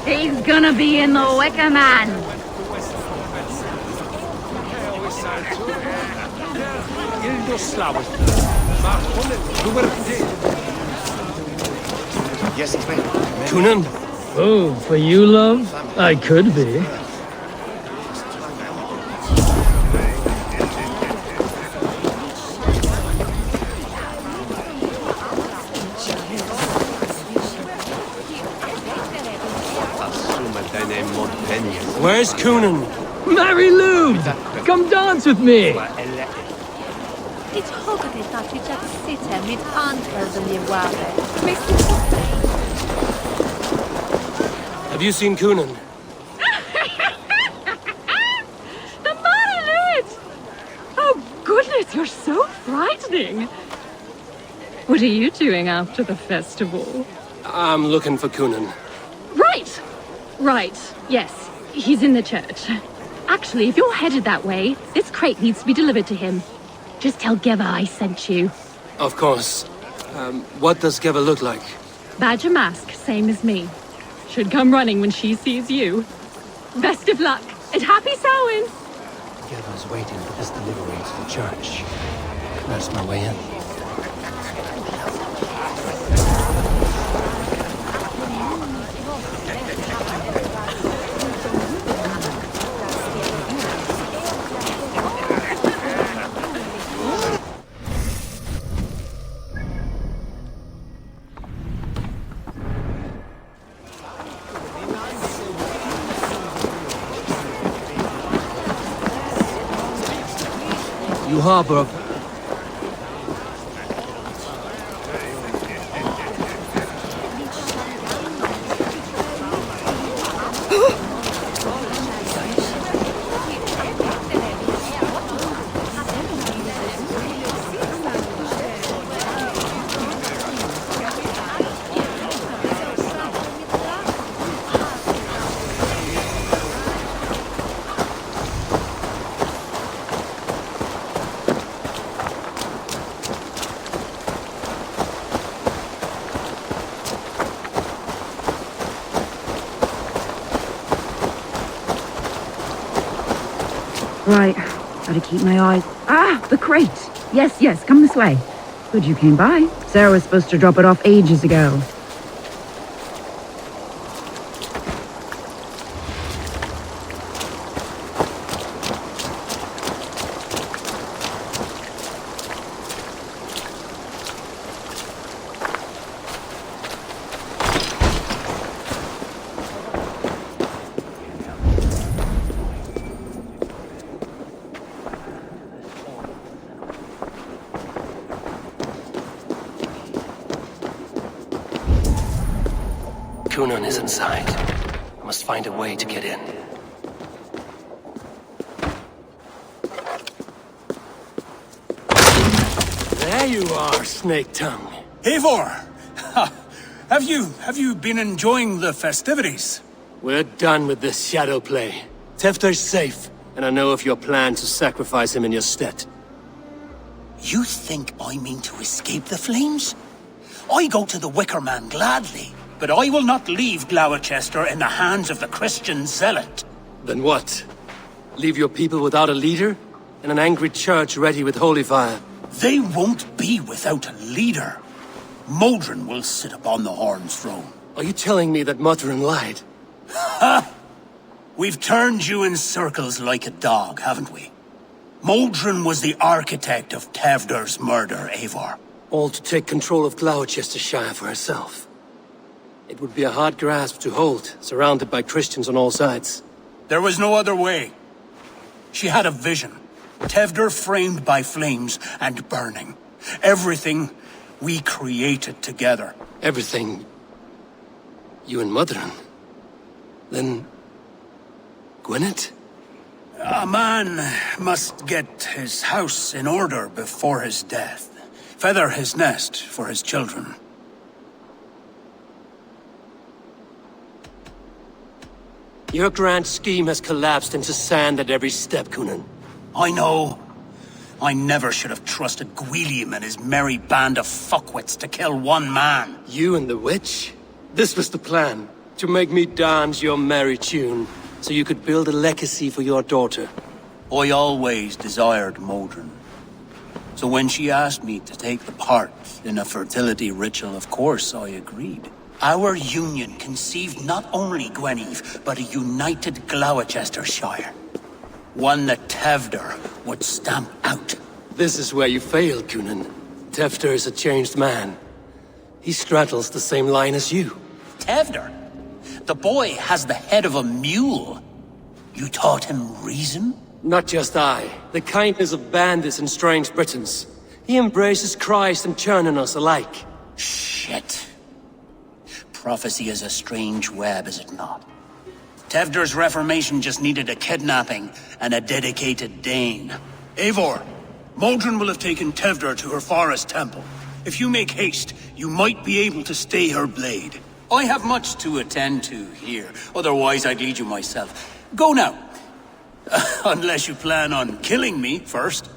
He's gonna be in the Wicker Man. Kunan? Oh, for you, love? I could be. Where's Kunan? Mary Lou! Come dance with me! Have you seen Kunan? The Marilyn! Oh, goodness, you're so frightening. What are you doing after the festival? I'm looking for Kunan. Right! Right, yes. He's in the church. Actually, if you're headed that way, this crate needs to be delivered to him. Just tell Geva I sent you. Of course. What does Geva look like? Badger mask, same as me. Should come running when she sees you. Best of luck, and happy Samhain! Geva's waiting for this delivery to the church. That's my way in. You harbor. Right, gotta keep my eyes. Ah, the crate! Yes, yes, come this way. Good you came by. Sarah was supposed to drop it off ages ago. Kunan is inside. I must find a way to get in. There you are, Snake Tongue. Eivor! Have you been enjoying the festivities? We're done with this shadow play. Tefter's safe, and I know of your plan to sacrifice him in your stead. You think I mean to escape the flames? I go to the Wicker Man gladly, but I will not leave Gloucester in the hands of the Christian zealot. Then what? Leave your people without a leader? And an angry church ready with holy fire? They won't be without a leader. Modron will sit upon the Horn's throne. Are you telling me that Modron lied? Ha! We've turned you in circles like a dog, haven't we? Modron was the architect of Tewdwr's murder, Eivor. All to take control of Gloucestershire for herself. It would be a hard grasp to hold, surrounded by Christians on all sides. There was no other way. She had a vision. Tewdwr framed by flames and burning. Everything we created together. Everything? You and Modron? Then... Gwynedd? A man must get his house in order before his death. Feather his nest for his children. Your grand scheme has collapsed into sand at every step, Kunan. I know. I never should have trusted Gwilliam and his merry band of fuckwits to kill one man. You and the witch? This was the plan. To make me dance your merry tune, so you could build a legacy for your daughter. I always desired Modron. So when she asked me to take the part in a fertility ritual, of course I agreed. Our union conceived not only Gweneve, but a united Gloucestershire. One that Tevder would stamp out. This is where you failed, Cunan. Tevder is a changed man. He straddles the same line as you. Tevder? The boy has the head of a mule. You taught him reason? Not just I. The kindness of bandits and strange Britons. He embraces Christ and Churn and us alike. Shit. Prophecy is a strange web, is it not? Tevder's reformation just needed a kidnapping and a dedicated Dane. Eivor, Modron will have taken Tevder to her forest temple. If you make haste, you might be able to stay her blade. I have much to attend to here, otherwise I'd lead you myself. Go now. Unless you plan on killing me first.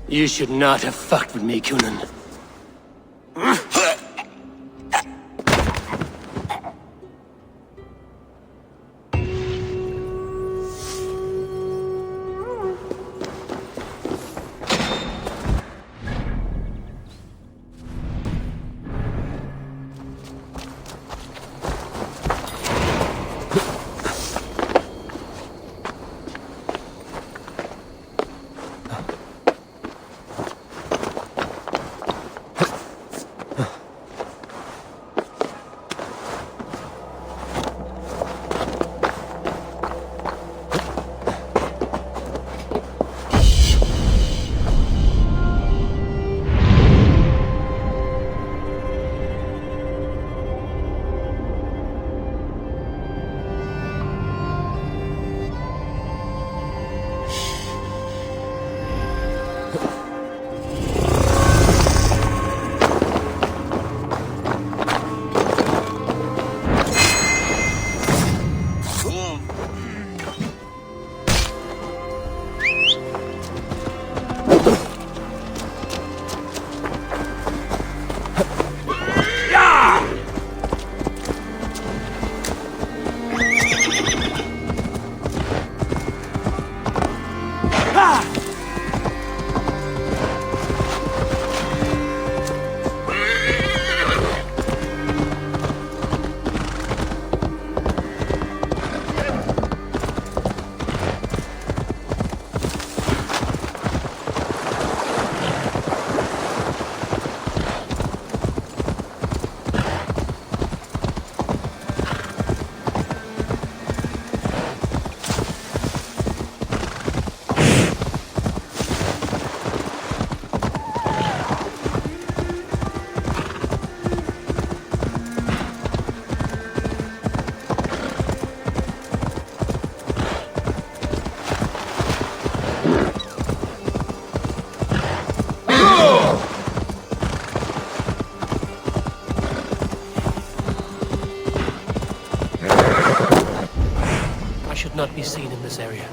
You should not have fucked with me, Cunan. Not be seen in this area.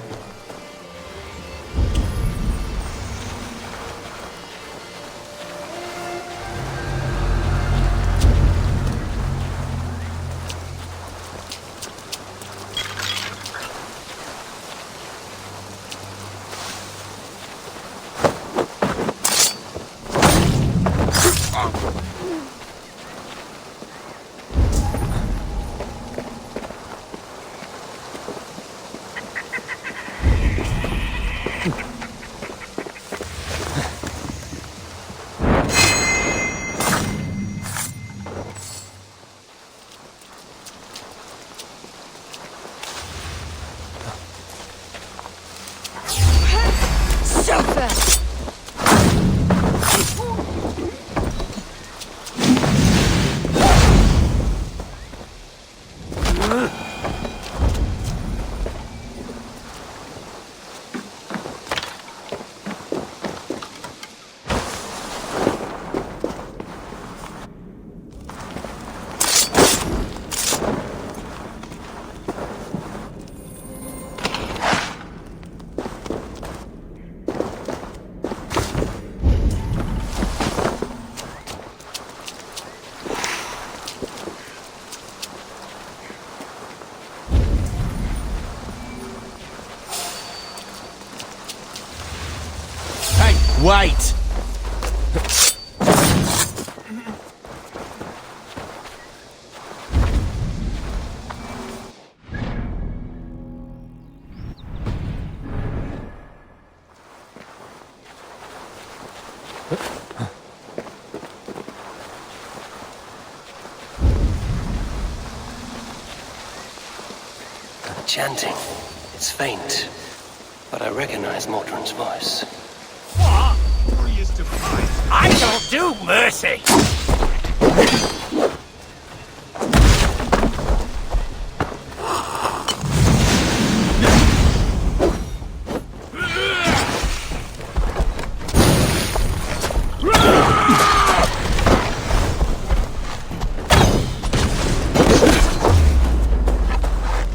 Wait! Chanting. It's faint, but I recognize Mordrin's voice. What? I don't do mercy!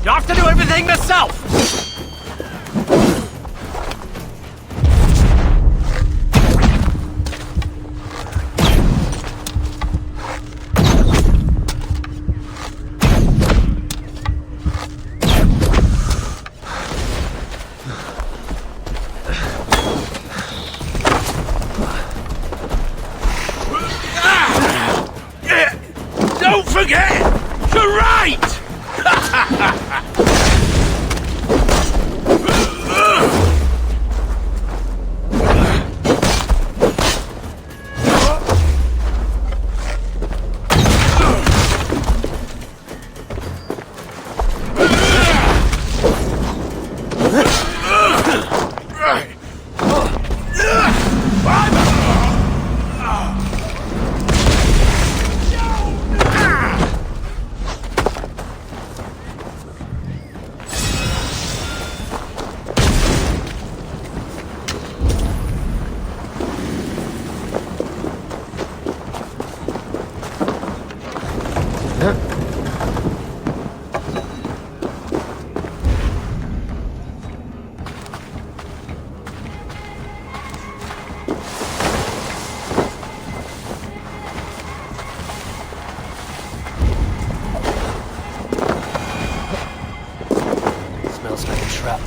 You have to do everything myself! Don't forget! To right! Smells like a trap.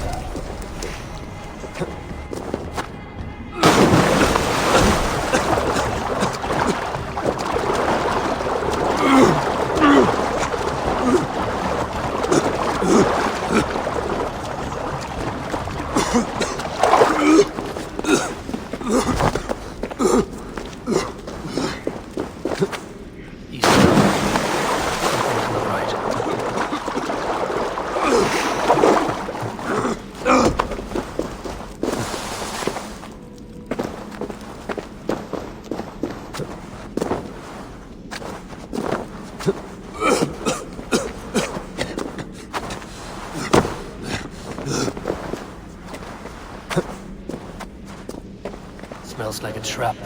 Smells like a trap.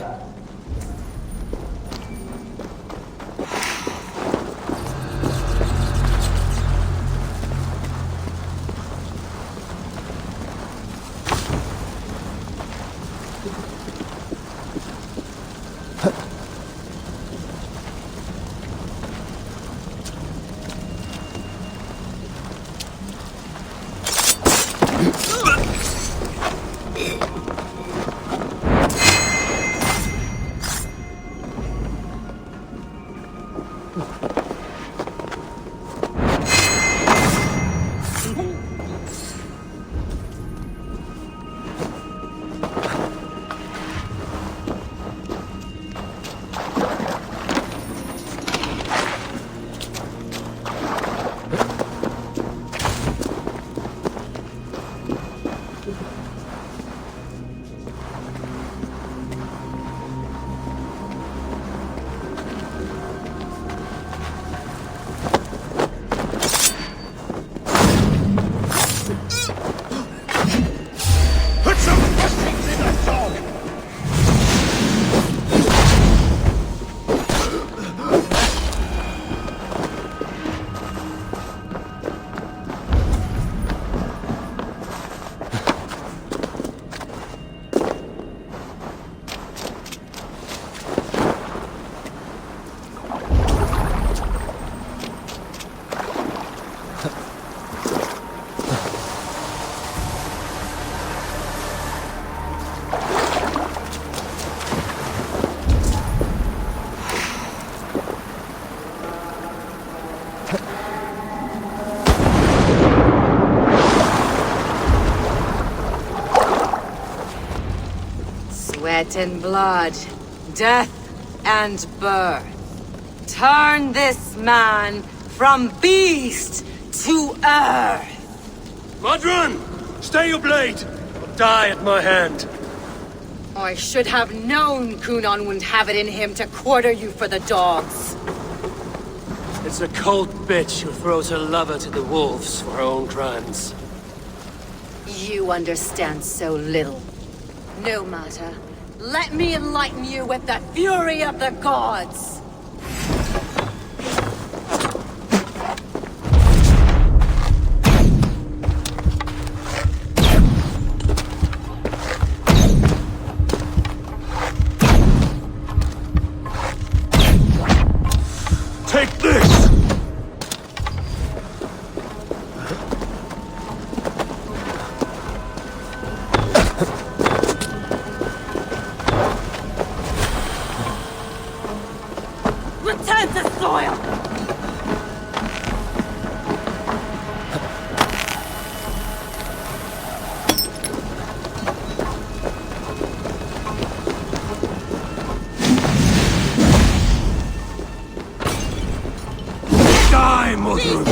sweat and blood, death and birth. Turn this man from beast to earth. Modron! Stay your blade! Or die at my hand. I should have known Kunon wouldn't have it in him to quarter you for the dogs. It's a cold bitch who throws her lover to the wolves for her own crimes. You understand so little. No matter. Let me enlighten you with the fury of the gods! Take this! Return to soil! Die, Modron!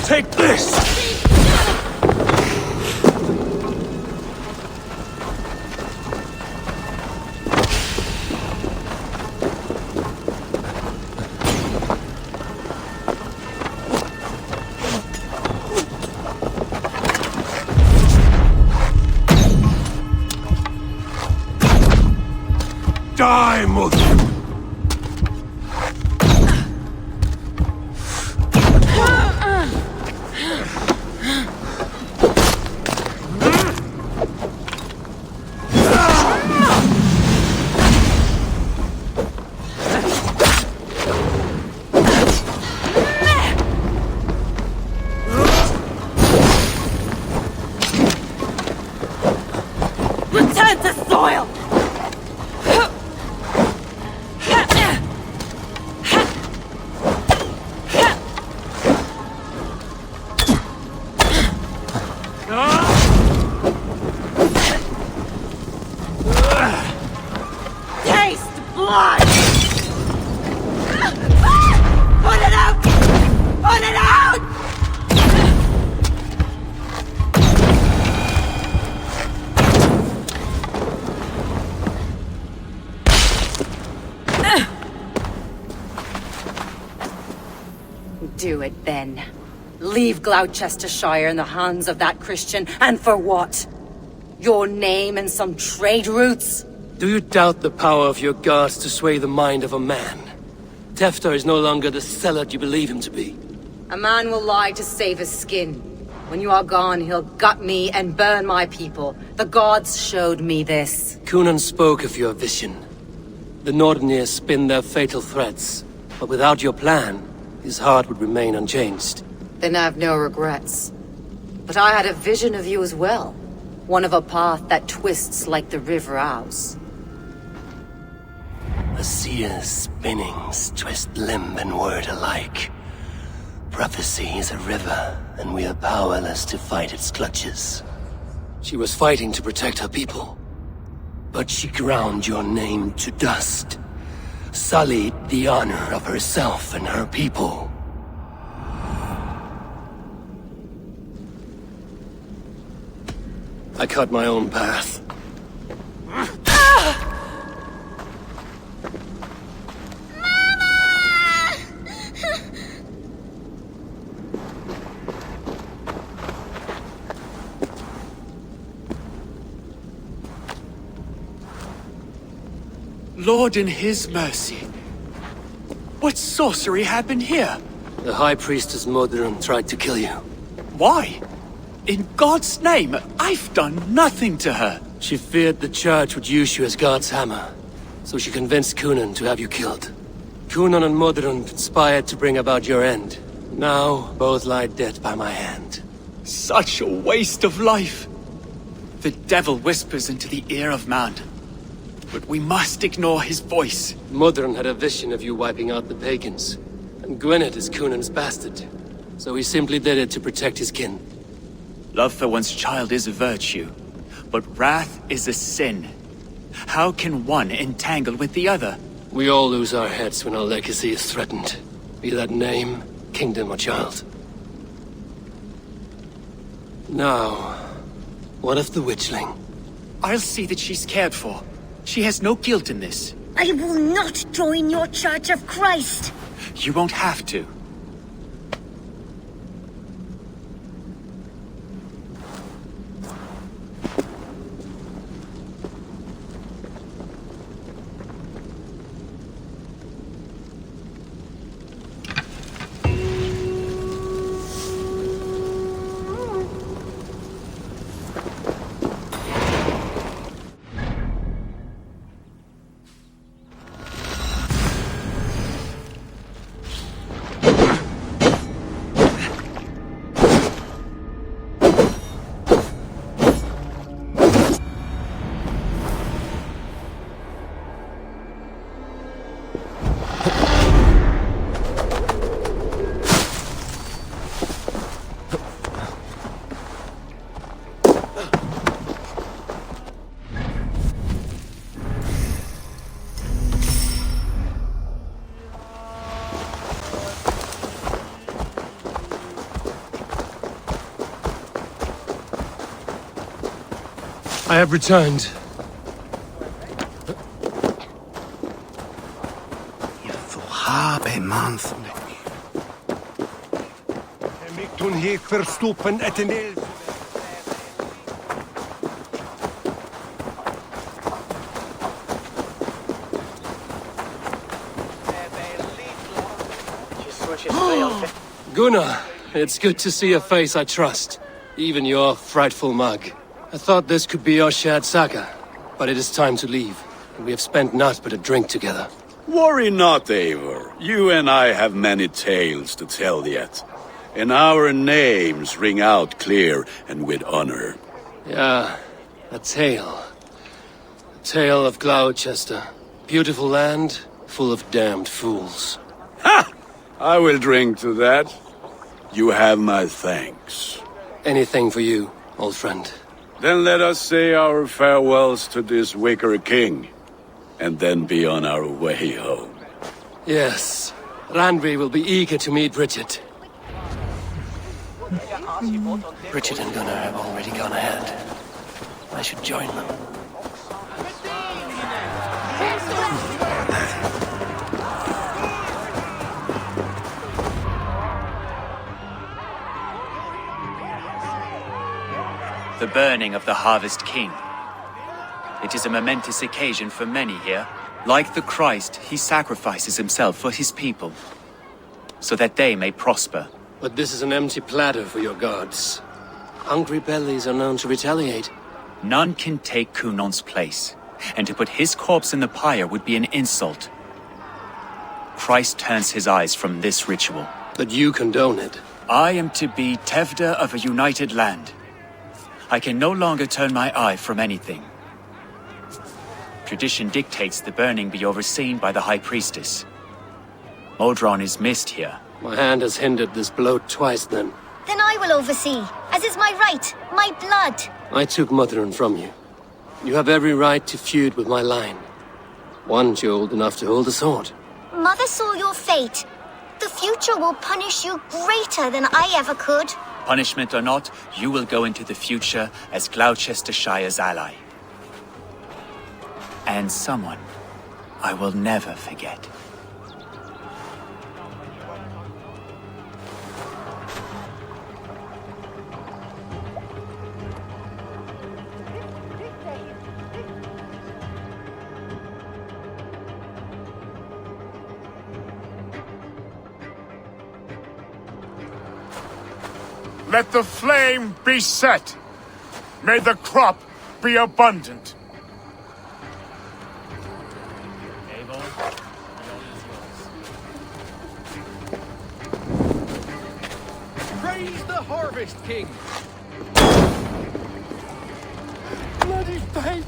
Take this! Die, mother! Return to soil! Taste blood! Put it out! Put it out! Do it then. Leave Gloucestershire in the hands of that Christian, and for what? Your name and some trade routes? Do you doubt the power of your gods to sway the mind of a man? Tefter is no longer the zealot you believe him to be. A man will lie to save his skin. When you are gone, he'll gut me and burn my people. The gods showed me this. Cunan spoke of your vision. The Nornir spin their fatal threats, but without your plan, his heart would remain unchanged. Then I have no regrets. But I had a vision of you as well. One of a path that twists like the river Ouse. A seer's spinnings twist limb and word alike. Prophecy is a river, and we are powerless to fight its clutches. She was fighting to protect her people, but she ground your name to dust, sullied the honor of herself and her people. I cut my own path. Lord in his mercy. What sorcery happened here? The High Priestess Modron tried to kill you. Why? In God's name, I've done nothing to her. She feared the Church would use you as God's hammer, so she convinced Cunan to have you killed. Cunan and Modron conspired to bring about your end. Now, both lie dead by my hand. Such a waste of life. The devil whispers into the ear of man. But we must ignore his voice. Modron had a vision of you wiping out the pagans. And Gwynedd is Cunan's bastard. So he simply did it to protect his kin. Love for one's child is a virtue, but wrath is a sin. How can one entangle with the other? We all lose our heads when our legacy is threatened. Be that name, kingdom, or child. Now, what of the witchling? I'll see that she's cared for. She has no guilt in this. I will not join your Church of Christ. You won't have to. I have returned. Gunnar, it's good to see a face I trust. Even your frightful mug. I thought this could be our shared saga, but it is time to leave. We have spent naught but a drink together. Worry not, Eivor. You and I have many tales to tell yet. And our names ring out clear and with honor. Yeah, a tale. A tale of Gloucester. Beautiful land, full of damned fools. Ha! I will drink to that. You have my thanks. Anything for you, old friend. Then let us say our farewells to this wicker king, and then be on our way home. Yes, Randvi will be eager to meet Bridget. Bridget and Gunnar have already gone ahead. I should join them. The burning of the Harvest King. It is a momentous occasion for many here. Like the Christ, he sacrifices himself for his people, so that they may prosper. But this is an empty platter for your gods. Hungry bellies are known to retaliate. None can take Kunon's place, and to put his corpse in the pyre would be an insult. Christ turns his eyes from this ritual. But you condone it. I am to be Tevda of a united land. I can no longer turn my eye from anything. Tradition dictates the burning be overseen by the High Priestess. Modron is missed here. My hand has hindered this blow twice then. Then I will oversee, as is my right, my blood. I took Motherun from you. You have every right to feud with my line. Once you're old enough to hold a sword. Mother saw your fate. The future will punish you greater than I ever could. Punishment or not, you will go into the future as Gloucestershire's ally. And someone I will never forget. Let the flame be set. May the crop be abundant. Eivor, Praise the Harvest King! Bloody fate!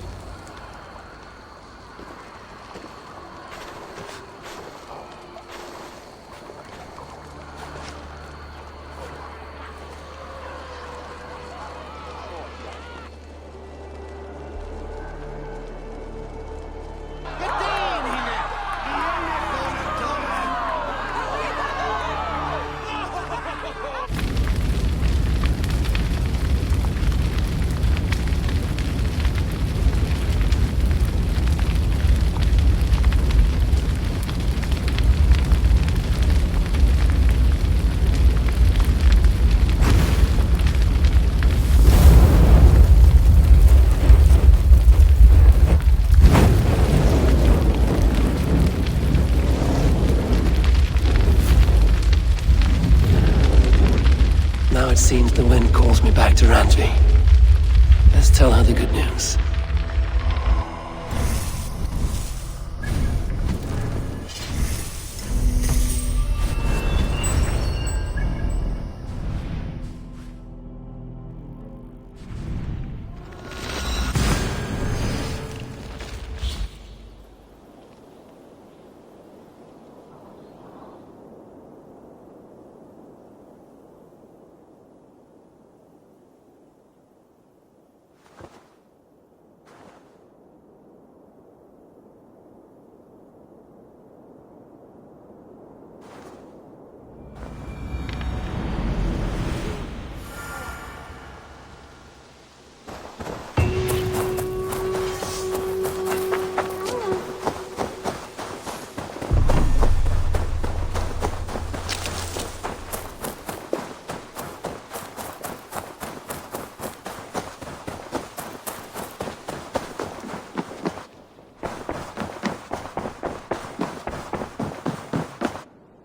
It seems the wind calls me back to Randvi. Let's tell her the good news.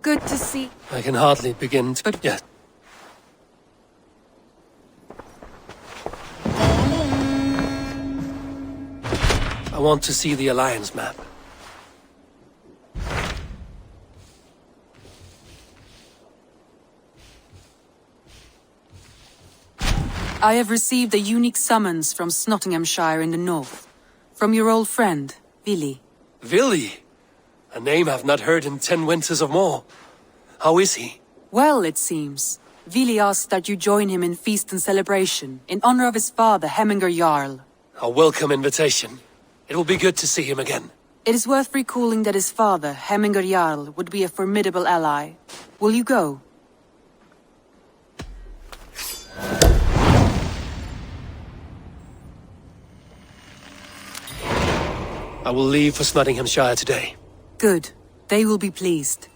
Good to see. I can hardly begin to... Yes. I want to see the Alliance map. I have received a unique summons from Nottinghamshire in the north. From your old friend, Vili. Vili? A name I've not heard in 10 winters or more. How is he? Well, it seems. Vili asked that you join him in feast and celebration, in honor of his father, Hemminger Jarl. A welcome invitation. It will be good to see him again. It is worth recalling that his father, Hemminger Jarl, would be a formidable ally. Will you go? I will leave for Nottinghamshire today. Good. They will be pleased.